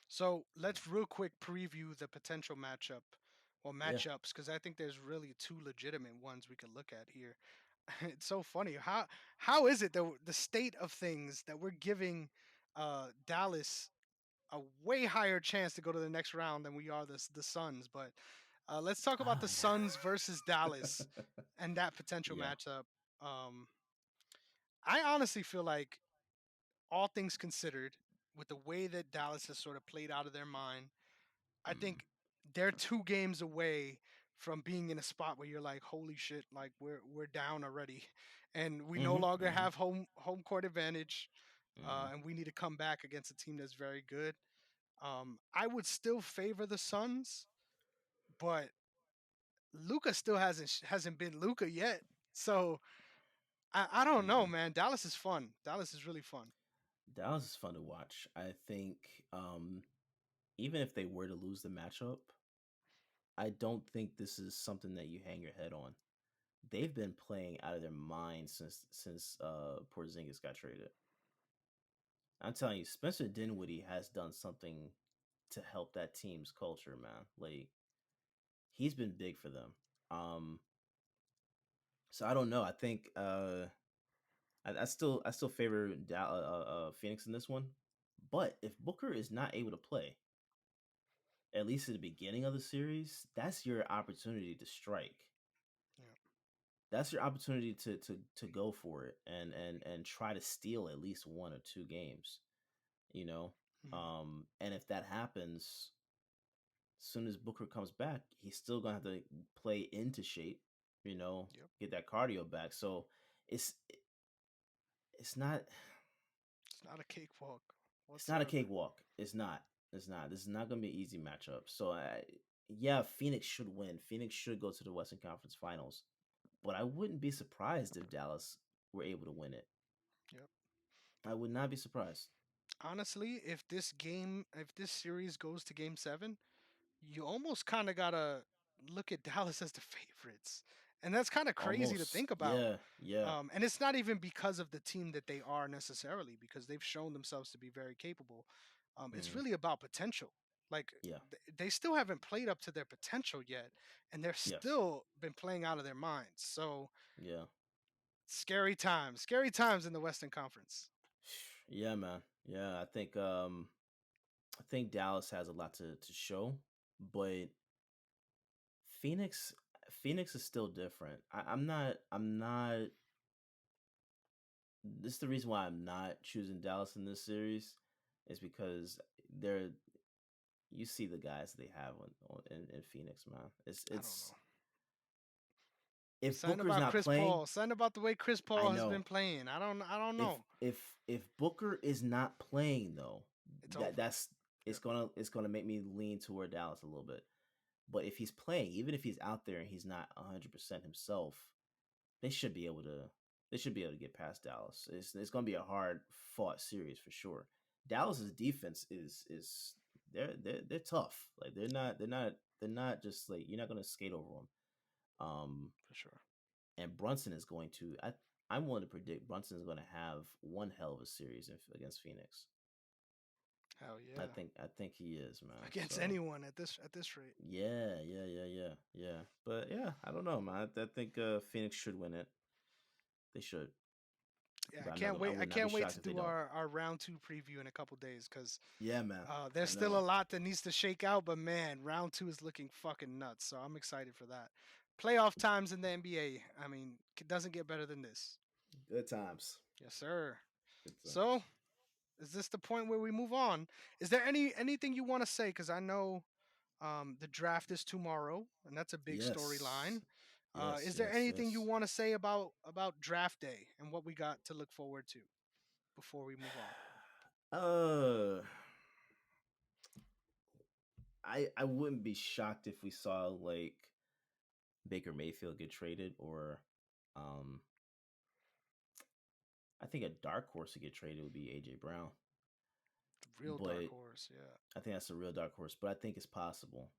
So let's real quick preview the potential matchup or Yeah. matchups because I think there's really two legitimate ones we could look at here. It's so funny. How is it that the state of things that we're giving Dallas a way higher chance to go to the next round than we are the Suns? But let's talk about the Ah, Suns versus Dallas yeah. and that potential Yeah. matchup. Um, I honestly feel like all things considered, with the way that Dallas has sort of played out of their mind, I Mm. think they're 2 games away from being in a spot where you're like, "Holy shit, like we're down already." And we no Mhm. longer Mhm. have home court advantage, Mhm. and we need to come back against a team that's very good. I would still favor the Suns, but Luca still hasn't been Luca yet. So I don't know, Mm. man. Dallas is fun. Dallas is really fun. Dallas is fun to watch. I think even if they were to lose the matchup, I don't think this is something that you hang your head on. They've been playing out of their minds since Porzingis got traded. I'm telling you, Spencer Dinwiddie has done something to help that team's culture, man. Like he's been big for them. Um, so I don't know. I think I still favor Phoenix in this one. But if Booker is not able to play, at least at the beginning of the series, that's your opportunity to strike. Yeah. That's your opportunity to go for it and try to steal at least one or two games, you know? Mhm. And if that happens, as soon as Booker comes back, he's still gonna have to play into shape, Yep. get that cardio back. So it's it's not It's not a cakewalk it's not a whatsoever. cakewalk. It's not. It's not. This is not gonna be an easy matchup. So yeah, Phoenix should win. Phoenix should go to the Western Conference Finals. But I wouldn't be surprised if Dallas were able to win it. Yep. I would not be surprised. Honestly, if this series goes to game 7, you almost kind of got to look at Dallas as the favorites. And that's kind of crazy to Almost. think about. Yeah, yeah. And it's not even because of the team that they are necessarily, because they've shown themselves to be very capable. It's Mhm. really about potential. Like Yeah. they still haven't played up to their potential yet, and they're Yes. still been playing out of their minds. So Yeah. scary times in the Western Conference. Yeah, man. Yeah, I think Dallas has a lot to show, but Phoenix Phoenix is still different. I'm not this is the reason why I'm not choosing Dallas in this series is because they're you see the guys they have in Phoenix, man. It's I don't it's know. if Something Booker's about not Chris playing, Paul. Something about the way Chris I Paul has been know. playing. I don't If know. if if Booker is not playing though, It's over. it's Yep. gonna make me lean toward Dallas a little bit. But if he's playing, even if he's out there and he's not 100% himself, they should be able to they should be able to get past Dallas. It's going to be a hard fought series for sure. Dallas's defense is they're tough. Like they're not just like you're not going to skate over them. Um For sure. and Brunson is going to I'm willing to predict Brunson is going to have one hell of a series against Phoenix. Hell I yeah. think I think he is, man. Against So anyone at this rate. yeah, yeah, yeah, yeah, yeah. But yeah, I don't know, man. I think Phoenix should win it. They should. Yeah, But I'm not gonna. I I would not be can't wait shocked to if they do don't. our round 2 preview in a couple days because Yeah, man. there's I still a know. lot that needs to shake out. But man, round 2 is looking fucking nuts. So I'm excited for that. Playoff times in the NBA. I mean, it doesn't get better than this. Good times. Yes, sir. Good So, times. is this the point where we move on? Is there anything you want to say? Because I know the draft is tomorrow, and that's a big Yes. storyline. Yes. Is there Yes. anything you Yes. want to say about draft day and what we got to look forward to before we move on? Uh, I wouldn't be shocked if we saw like Baker Mayfield get traded, or um, I think a dark horse to get traded would be AJ Brown. Real dark But horse, yeah. I think that's a real dark horse. But I think it's possible.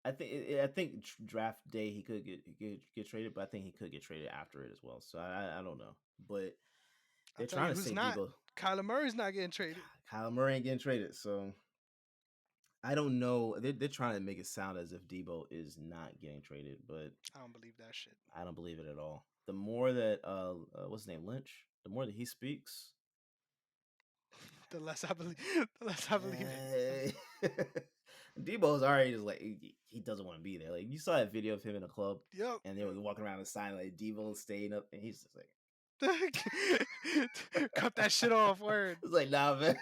I think draft day he could get traded, but I think he could get traded after it as well. So I don't know, but I'll they're tell trying you to who's say not. Debo. Kyler Murray's not getting traded. Kyler Murray ain't getting traded, so I don't know. They're trying to make it sound as if Debo is not getting traded, but I don't believe that shit. I don't believe it at all. The more that what's his name, Lynch, the more that he speaks, The less I believe, the less I believe it. eh, Debo's already just like he doesn't want to be there. Like you saw that video of him in a club, Yep. and they were walking around the sign like Debo staying up, and he's just like, Cut that shit off. Word. it's like nah, man.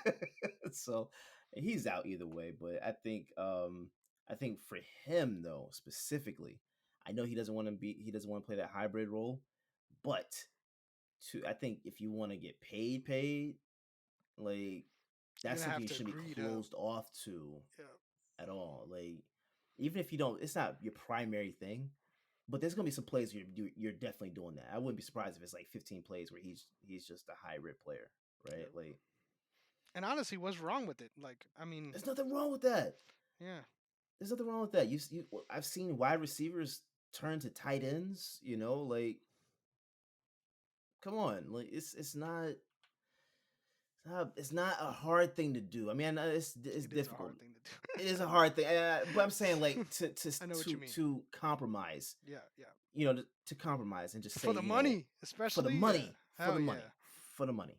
So he's out either way. But I think for him though specifically, I know he doesn't want to play that hybrid role, but I think if you want to get paid, like You're that's gonna something have you to shouldn't be agree to. closed off to Yeah. at all. Like even if you don't, it's not your primary thing. But there's gonna be some plays you're definitely doing that. I wouldn't be surprised if it's like 15 plays where he's just a hybrid player, right? Yep. Like And honestly, what's wrong with it? Like, I mean, there's nothing wrong with that. yeah. There's nothing wrong with that. I've seen wide receivers turn to tight ends. Like come on, like it's not a hard thing to do. I mean, it's It is a difficult. hard thing to It is a hard thing, but I'm saying like to to I know what you to mean. to compromise. Yeah, yeah. To compromise and just say, For the money, for the especially. Yeah. money, for the Hell money, yeah. for the money.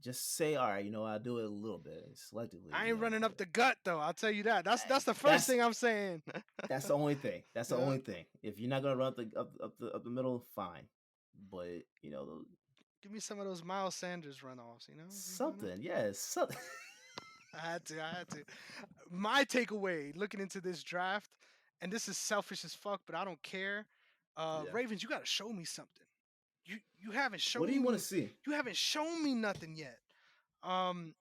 Just say, all right, I'll do it a little bit selectively, I ain't running up but the gut though. I'll tell you that. That's the first that's thing I'm saying. that's the only thing. That's the Yeah. only thing. If you're not gonna run up the middle, fine. But Give me some of those Miles Sanders runoffs. something, yes, something. I had to. I had to. My takeaway looking into this draft, and this is selfish as fuck, but I don't care. Yeah. Ravens, you gotta show me something. You haven't What do you shown want to me. see? You haven't shown me nothing yet. Um,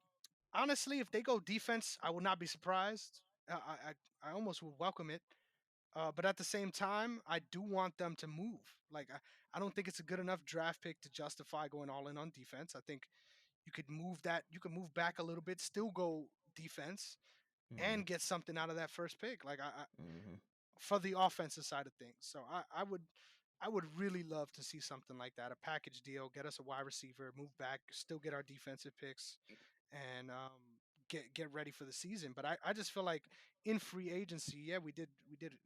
Honestly, if they go defense, I will not be surprised. I almost would welcome it. But at the same time, I do want them to move. Like I don't think it's a good enough draft pick to justify going all in on defense. I think you could move that. You could move back a little bit, still go defense, Hmm. and get something out of that first pick. Like I Hmm. for the offensive side of things. So I would really love to see something like that, a package deal, get us a wide receiver, move back, still get our defensive picks, and get ready for the season. But I just feel like in free agency, yeah, we did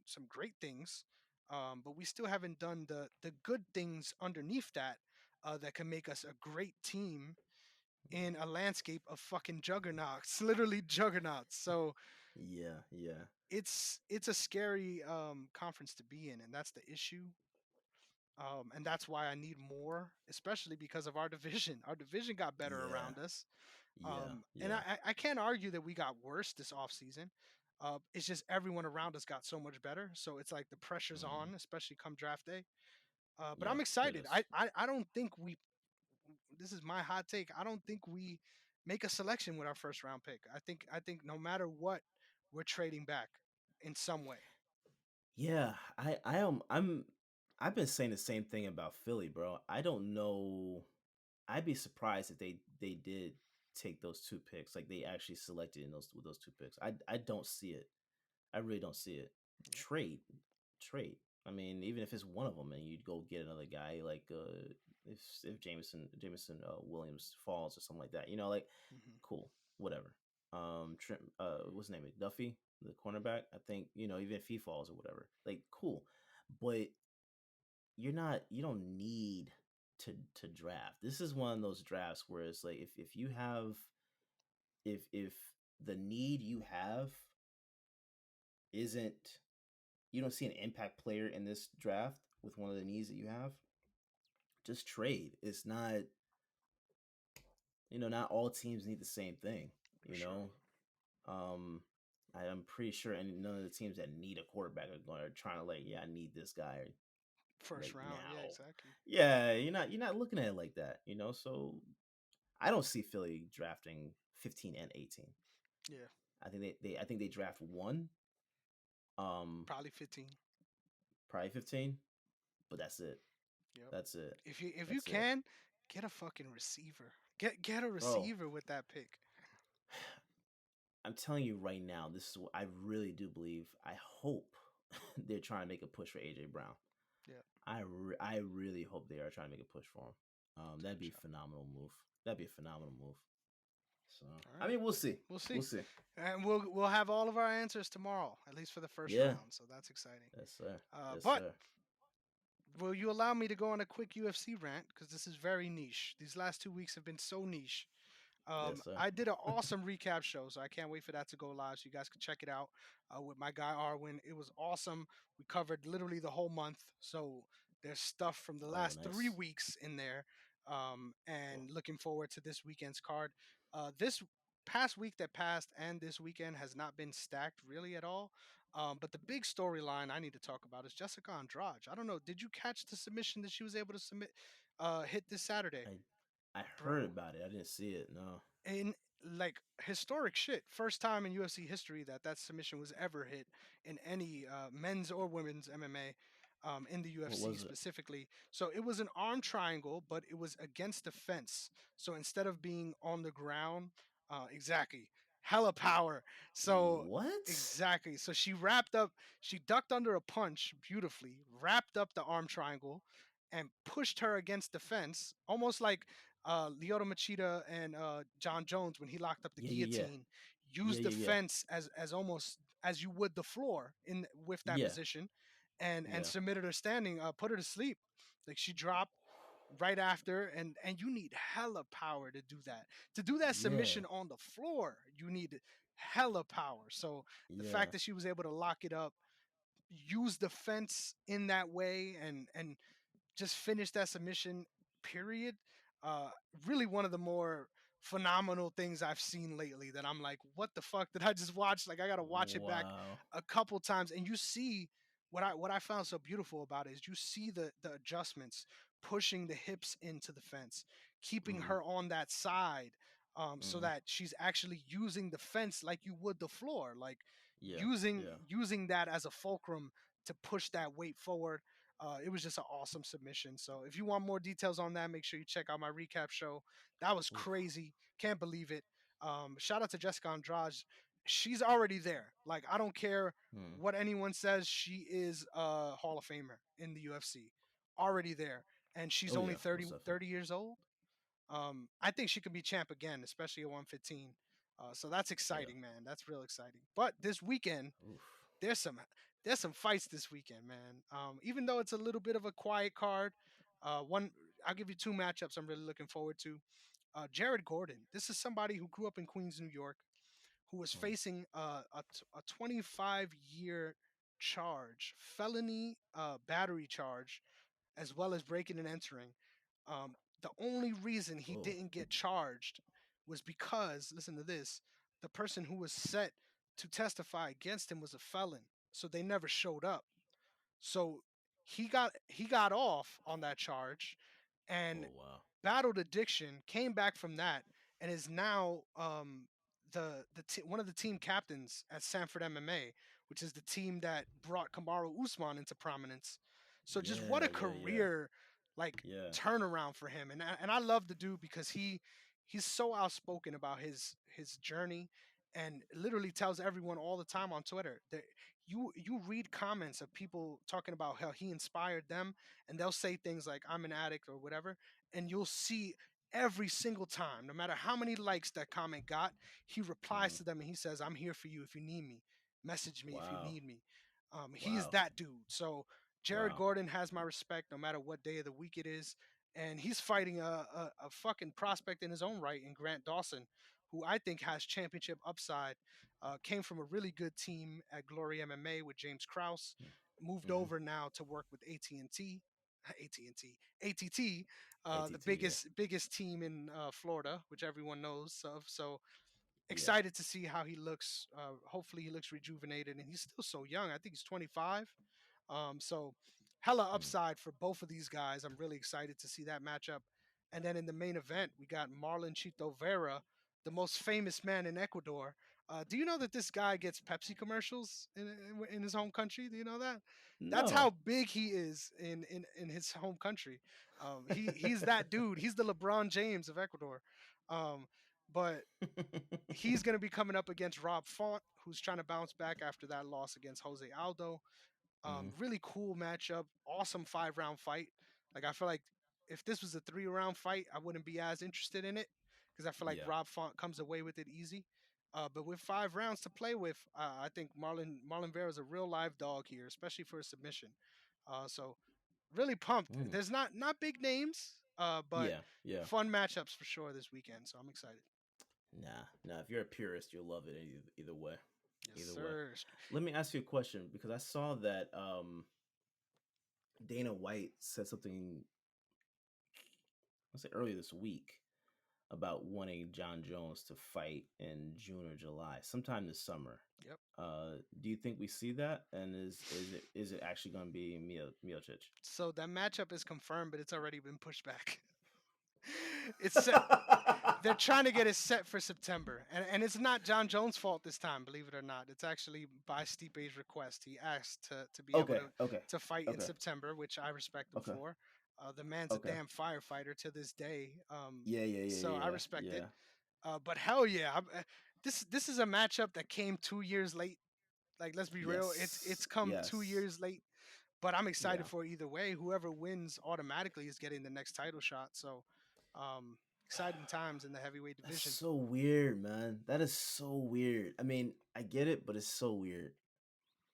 some great things, but we still haven't done the good things underneath that that can make us a great team in a landscape of fucking juggernauts, literally juggernauts. So Yeah, yeah, it's a scary conference to be in, and that's the issue. And that's why I need more, especially because of our division. Our division got better yeah, around us. yeah, And yeah. I can't argue that we got worse this offseason. It's just everyone around us got so much better. So it's like the pressure's Hmm. on, especially come draft day. But Yeah, I'm it excited. is. I don't think this is my hot take. I don't think we make a selection with our first round pick. I think no matter what, we're trading back in some way. Yeah, I am. I've been saying the same thing about Philly, bro. I don't know. I'd be surprised if they did take those two picks. Like they actually selected in those two picks. I don't see it. I really don't see it. Yep. Trade, trade. I mean, even if it's one of them, and you'd go get another guy like if Jameson Williams falls or something like that. Like Hmm. cool, whatever. Trent, what's his name? McDuffie, the cornerback. I think even if he falls or whatever, like cool, but you don't need to draft. This is one of those drafts where it's like if you have if the need you have isn't you don't see an impact player in this draft with one of the needs that you have, just trade. It's not, not all teams need the same thing, For you sure. know? Um, I'm pretty sure and none of the teams that need a quarterback are trying to like, yeah, I need this guy First like round, yeah, now. exactly. Yeah, you're not looking at it like that. So I don't see Philly drafting 15 and 18. Yeah, I think they draft one, um, probably 15. probably 15, but that's it. Yep. That's it. If you That's it. can get a fucking receiver, get a Bro, receiver with that pick. I'm telling you right now, this is what I really do believe. I hope they're trying to make a push for AJ Brown. Yeah, I really hope they are trying to make a push for him. That'd be a sure. phenomenal move. That'd be a phenomenal move. So All I right, mean, we'll see. we'll We'll see, see. and we'll have all of our answers tomorrow, at least for the first Yeah. round. So that's exciting. Yes, sir. Yes, But sir. will you allow me to go on a quick UFC rant because this is very niche. These last 2 weeks have been so niche. Yes, sir. I did an awesome recap show, so I can't wait for that to go live so you guys can check it out with my guy Arwin. It was awesome. We covered literally the whole month, so there's stuff from the Oh, last three nice. weeks in there, and Cool. looking forward to this weekend's card. This past week that passed and this weekend has not been stacked really at all. But the big storyline I need to talk about is Jessica Andrade. I don't know. Did you catch the submission that she was able to hit this Saturday, I heard bro? about it. I didn't see it. No. In like historic shit. First time in UFC history that that submission was ever hit in any men's or women's MMA. In the What UFC was it? specifically. So it was an arm triangle, but it was against the fence. So instead of being on the ground, exactly, hella power. So What? exactly. So she wrapped up, she ducked under a punch beautifully, wrapped up the arm triangle, and pushed her against the fence, almost like Lyoto Machida and John Jones when he locked up the Yeah, yeah, yeah. guillotine, Yeah, used the yeah, yeah. fence as almost as you would the floor in with that Yeah. position, and Yeah. submitted her standing, put her to sleep. Like she dropped right after, and you need hella power to do that. To do that submission Yeah. on the floor, you need hella power. So the fact Yeah. that she was able to lock it up, use the fence in that way, and just finish that submission period. uh Really one of the more phenomenal things I've seen lately, that I'm like, what the fuck did I just watch? Like I gotta watch it back Wow. a couple times, and you see what I found so beautiful about it is you see the adjustments, pushing the hips into the fence, keeping Mhm. her on that side, so Mhm. that she's actually using the fence like you would the floor, like Yeah. using Yeah. using that as a fulcrum to push that weight forward. It was just an awesome submission. So if you want more details on that, make sure you check out my recap show. That was Oof. crazy. Can't believe it. Shout out to Jessica Andrade. She's already there. Like I don't care Hmm. what anyone says. She is a Hall of Famer in the UFC. Already there. And she's Oh only yeah, 30, most definitely. 30 years old. I think she could be champ again, especially at 115. So that's Yeah. exciting, man. That's real exciting. But this weekend, Oof. there's some there's some fights this weekend, man. Even though it's a little bit of a quiet card, one I'll give you two matchups I'm really looking forward to. Jared Gordon. This is somebody who grew up in Queens, New York, who was Hmm. facing a 25-year charge, felony battery charge, as well as breaking and entering. The only reason he Oh. didn't get charged was because, listen to this, the person who was set to testify against him was a felon. So they never showed up. So he got off on that charge and Oh wow. battled addiction, came back from that, and is now one of the team captains at Sanford MMA, which is the team that brought Kamaru Usman into prominence. So just what Yeah. a Yeah. Yeah. career like Yeah. turnaround for him, and I love the dude because he's so outspoken about his journey, and literally tells everyone all the time on Twitter that you read comments of people talking about how he inspired them, and they'll say things like I'm an addict or whatever, and you'll see every single time, no matter how many likes that comment got, he replies Mhm. to them and he says, I'm here for you if you need me. Message me if you Wow. need me. He's Wow. that dude. So Jared Wow. Gordon has my respect no matter what day of the week it is. and he's fighting a fucking prospect in his own right in Grant Dawson, who I think has championship upside. Came from a really good team at Glory MMA with James Krause, moved Hmm. over now to work with AT&T, AT&T, ATT, the ATT, yeah. biggest team in Florida, which everyone knows of. So Yeah. excited to see how he looks. Hopefully, he looks rejuvenated, and he's still so young. I think he's 25. So hella Mm. upside for both of these guys. I'm really excited to see that matchup. And then in the main event, we got Marlon Chito Vera, the most famous man in Ecuador. Do you know that this guy gets Pepsi commercials in his home country? Do you know that? That's how No. big he is in his home country. He's that dude. He's the LeBron James of Ecuador. Um, but he's going to be coming up against Rob Font, who's trying to bounce back after that loss against Jose Aldo. Hmm. Really cool matchup. Awesome 5 round fight. Like I feel like if this was a 3 round fight, I wouldn't be as interested in it because I feel like Yeah. Rob Font comes away with it easy. But with 5 rounds to play with, I think Marlon Vera is a real live dog here, especially for a submission. So really pumped. Mm. There's not big names, but Yeah. Yeah. fun matchups for sure this weekend. So I'm excited. Nah. Nah. If you're a purist, you'll love it either way. Yes, Either way. sir. Let me ask you a question because I saw that Dana White said something. I say earlier this week about wanting John Jones to fight in June or July, sometime this summer. Yep. Do you think we see that? And is it actually going to be Miocic? So that matchup is confirmed, but it's already been pushed back. It's set. They're trying to get it set for September, and it's not John Jones' fault this time. Believe it or not, it's actually by Stipe's request. He asked to be able Okay. Okay. to fight in Okay. September, which I respect him Okay. for. The man's a Okay. damn firefighter to this day. Yeah. Yeah. Yeah. So I Yeah. respect it. Yeah. But hell yeah, this is a matchup that came 2 years late. Like let's be real, it's Yes. come two Yes. years late. But I'm excited Yeah. for either way. Whoever wins automatically is getting the next title shot. So exciting times in the heavyweight That's division. so weird, man. That is so weird. I mean, I get it, but it's so weird.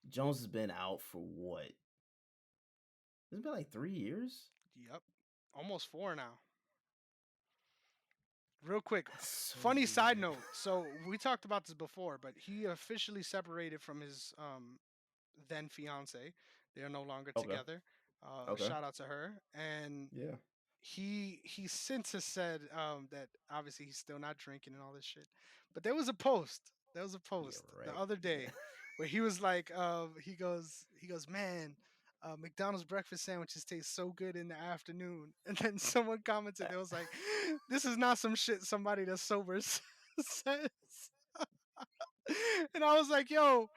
Jones has been out for what? It's been like 3 years. Yep. Almost 4 now. Real quick, That's so funny side weird. note. So we talked about this before, but he officially separated from his then fiance. They are no longer Okay. together. Okay. Shout out to her. And Yeah. he since has said that obviously he's still not drinking and all this shit. But there was a post. There was a Yeah. post the Right. other day where he was like, he goes, man, McDonald's breakfast sandwiches taste so good in the afternoon. And then someone commented, they was like, this is not some shit somebody that's sober says. And I was like, yo,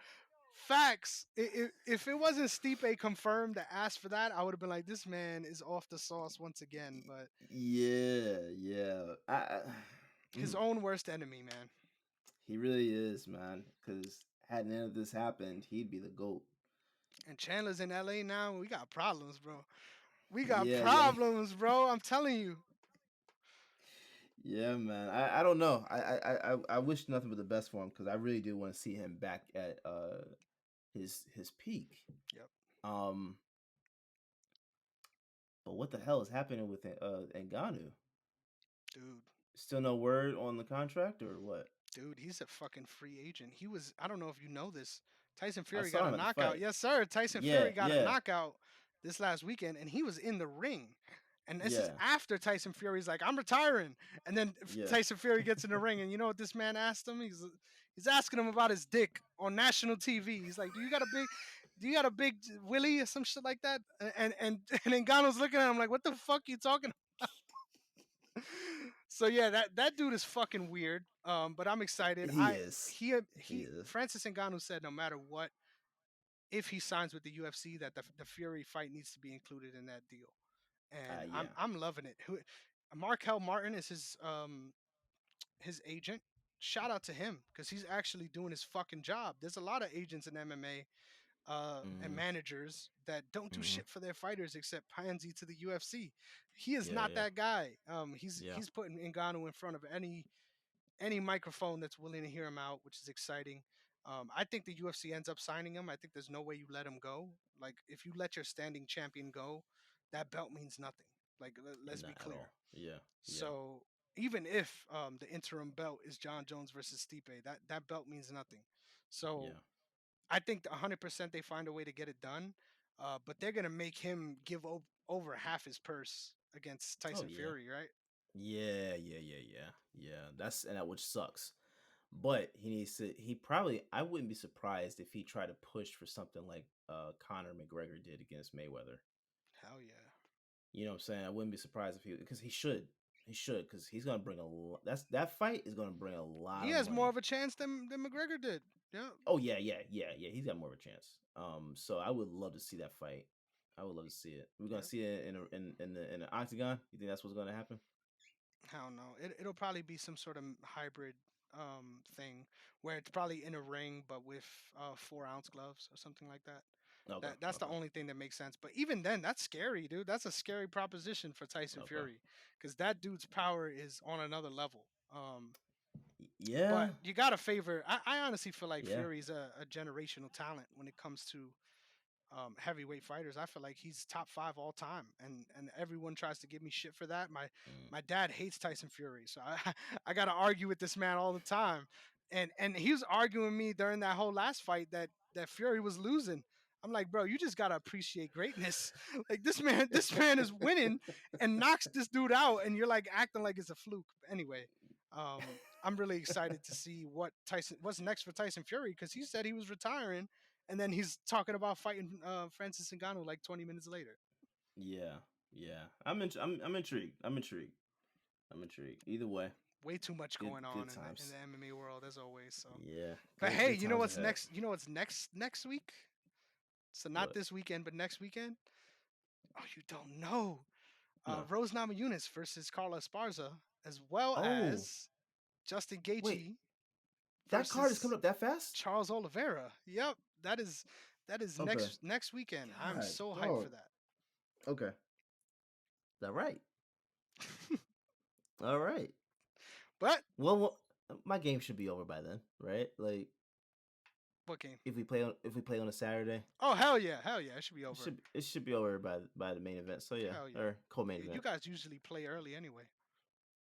facts. If it wasn't Stipe confirmed that asked for that, I would have been like, this man is off the sauce once again. But Yeah. Yeah. his Mm, own worst enemy, man. he really is, man. Because had none of this happened, he'd be the goat. And Chandler's in LA now. We got problems, bro. We got Yeah. Yeah. problems, bro. I'm telling you. Yeah, man. I don't know. I wish nothing but the best for him because I really do want to see him back at his peak. Yep, Um, but what the hell is happening with Ngannou? dude. Still no word on the contract or what? Dude, he's a fucking free agent. He was, I don't know if you know this. Tyson I Fury got saw a him at the knockout. fight. Yes, sir. Tyson Fury Yeah, got a yeah, knockout this last weekend, and he was in the ring. And this is yeah, after Tyson Fury's like, I'm retiring. And then yeah. Tyson Fury gets in the ring, and you know what this man asked him? He's asking him about his dick on national TV. He's like, do you got a big willy or some shit like that? And Ngannou's looking at him like, what the fuck you talking so yeah, that dude is fucking weird. But I'm excited. He is. He He is. Francis Ngannou said no matter what, if he signs with the UFC, that the Fury fight needs to be included in that deal. And I'm Yeah. I'm loving it. Markel Martin is his agent. Shout out to him because he's actually doing his fucking job. There's a lot of agents in MMA and Hmm. managers that don't do Hmm. shit for their fighters except pansy to the UFC. He is Yeah, not yeah, that guy. He's yeah. he's putting Ngannou in front of any microphone that's willing to hear him out, which is exciting. I think the UFC ends up signing him. I think there's no way you let him go. Like if you let your standing champion go, that belt means nothing. Like let's be Not at clear. all. Yeah, yeah, So even if the interim belt is John Jones versus Stipe, that belt means nothing. So yeah. I think 100% they find a way to get it done. But they're gonna make him give over half his purse against Oh Tyson yeah, Fury, right? yeah, yeah, yeah, yeah, yeah. That's and that which sucks. But he needs to. He probably. I wouldn't be surprised if he tried to push for something like Conor McGregor did against Mayweather. Hell yeah. You know what I'm saying? I wouldn't be surprised if he because he should. He should because he's gonna bring a lot. That fight is gonna bring a lot He of has more money. of a chance than McGregor did. Yeah. Oh yeah, yeah, yeah, yeah. He's got more of a chance. So I would love to see that fight. I would love to see it. We're gonna Yeah. see it in the octagon. You think that's what's gonna happen? I don't know. It'll probably be some sort of hybrid thing where it's probably in a ring but with 4 ounce gloves or something like that. Okay, That's the okay, only thing that makes sense. But even then, that's scary, dude. That's a scary proposition for Tyson okay. Fury because that dude's power is on another level. But Yeah, you gotta favor. I honestly feel like yeah. Fury's a generational talent when it comes to heavyweight fighters. I feel like he's top five all time, and everyone tries to give me shit for that. Mm, My dad hates Tyson Fury, so I I got to argue with this man all the time, and he was arguing with me during that whole last fight that Fury was losing. I'm like, bro, you just gotta appreciate greatness. Like this man is winning and knocks this dude out, and you're like acting like it's a fluke. But anyway, I'm really excited to see what's next for Tyson Fury because he said he was retiring and then he's talking about fighting Francis Ngannou like 20 minutes later. yeah, yeah. I'm intrigued. I'm intrigued. I'm intrigued. Either way, Way too much going good on in the times. MMA world as always. So, Yeah, but hey, good you know times what's ahead. next? You know what's next week? So not What? this weekend, but next weekend. Oh, you don't know. No. Rose Namajunas versus Carla Esparza, as well Oh, as Justin wait. Gaethje That card is coming versus up that fast? Charles Oliveira. Yep, that is Okay. next weekend. I'm God, so hyped for dog. that. Okay. All right. All right. But My game should be over by then, right? Like what game? if we play on a Saturday, Oh hell yeah! It should be over. it should be over by the main event. So yeah, Hell yeah. or co-main You event. guys usually play early anyway.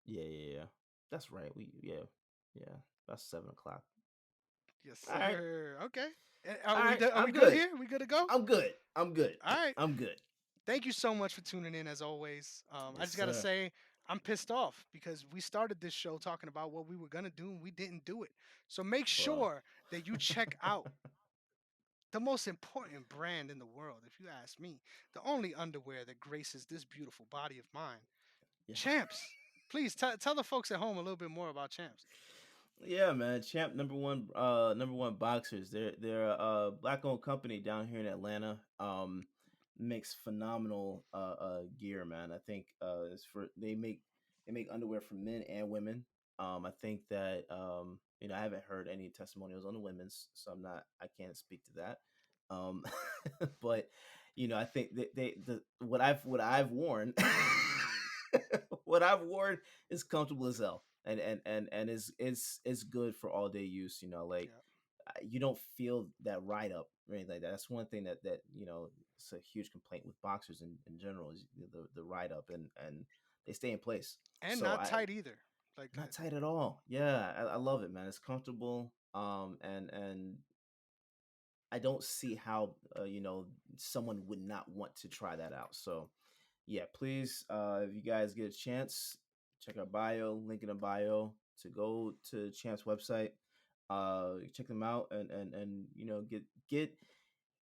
Yeah, yeah, yeah. That's right. Yeah. That's 7 o'clock. Yes, All right, sir. Okay. all right. Are we I'm good good. here? We good to go? I'm good. I'm good. All right. I'm good. Thank you so much for tuning in as always. I Yes, just got to sir. say, I'm pissed off because we started this show talking about what we were going to do and we didn't do it. So make Well, sure that you check out the most important brand in the world, if you ask me, the only underwear that graces this beautiful body of mine. yeah. Champs. Please tell the folks at home a little bit more about Champs. Yeah, man. Champ number one boxers. They're a black owned company down here in Atlanta. Makes phenomenal gear, man. I think it's for they make underwear for men and women. I think that I haven't heard any testimonials on the women's, so I can't speak to that. Um but I think that what I've worn what I've worn is comfortable as hell and is good for all day use. Like Yeah. you don't feel that ride up or anything like that. That's one thing that it's a huge complaint with boxers in general is the ride up and they stay in place. And So not I tight either. Like not tight at all. Yeah, I love it, man. It's comfortable. And I don't see how someone would not want to try that out. So yeah, please, if you guys get a chance, check our bio, link in the bio to go to Champ's website. Check them out and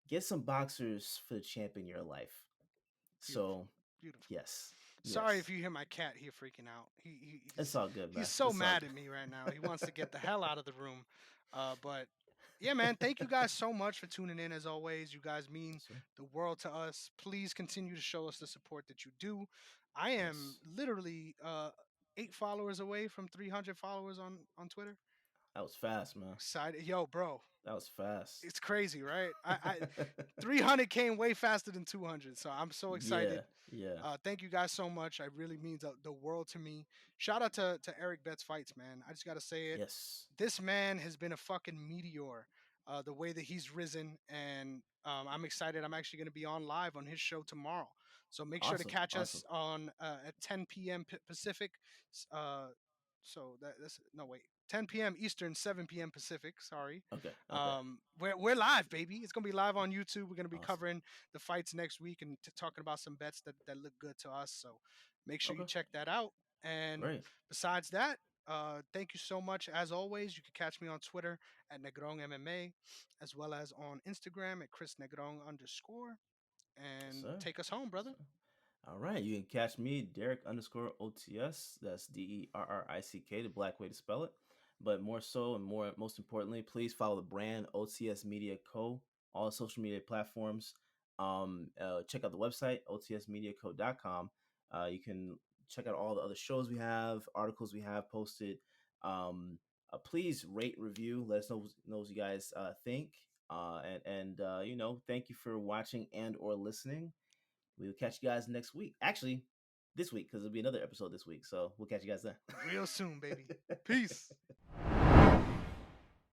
get some boxers for the champ in your life. beautiful. So Beautiful. yes, Sorry if yes, you hear my cat here freaking out. it's all good, He's man. so It's all mad at good. me right now. He wants to get the hell out of the room. But yeah, man, thank you guys so much for tuning in as always. You guys mean Yes, sir. the world to us. Please continue to show us the support that you do. I am Yes, literally 8 followers away from 300 followers on Twitter. that was fast, man. Excited, yo, bro. That was fast. It's crazy, right? I 300 came way faster than 200, so I'm so excited. Yeah, yeah. Thank you guys so much. I really means the world to me. Shout out to Eric Betts Fights, man. I just gotta say it. Yes, This man has been a fucking meteor. The way that he's risen, and I'm excited. I'm actually gonna be on live on his show tomorrow. So make sure to Awesome, catch us awesome. on at 10 p.m. Pacific. Uh, so that's no wait, 10 p.m. Eastern, 7 p.m. Pacific. Sorry. Okay, okay, We're live, baby. It's gonna be live on YouTube. We're gonna be awesome. covering the fights next week and talking about some bets that look good to us. So make sure you Okay, check that out. And great. besides that, thank you so much. As always, you can catch me on Twitter at Negron MMA, as well as on Instagram at Chris Negron underscore. Yes, And sir. take us home, Yes, brother. sir. All right, you can catch me, Derrick underscore OTS. That's Derrick, the black way to spell it. But more so and most importantly, please follow the brand OTS Media Co. All social media platforms. Check out the website otsmediaco.com. You can check out all the other shows we have, articles we have posted. Please rate, review, let us know what you guys think. Thank you for watching and or listening. We will catch you guys next week. Actually, this week, because there'll be another episode this week. So we'll catch you guys Real soon, baby. then. Peace.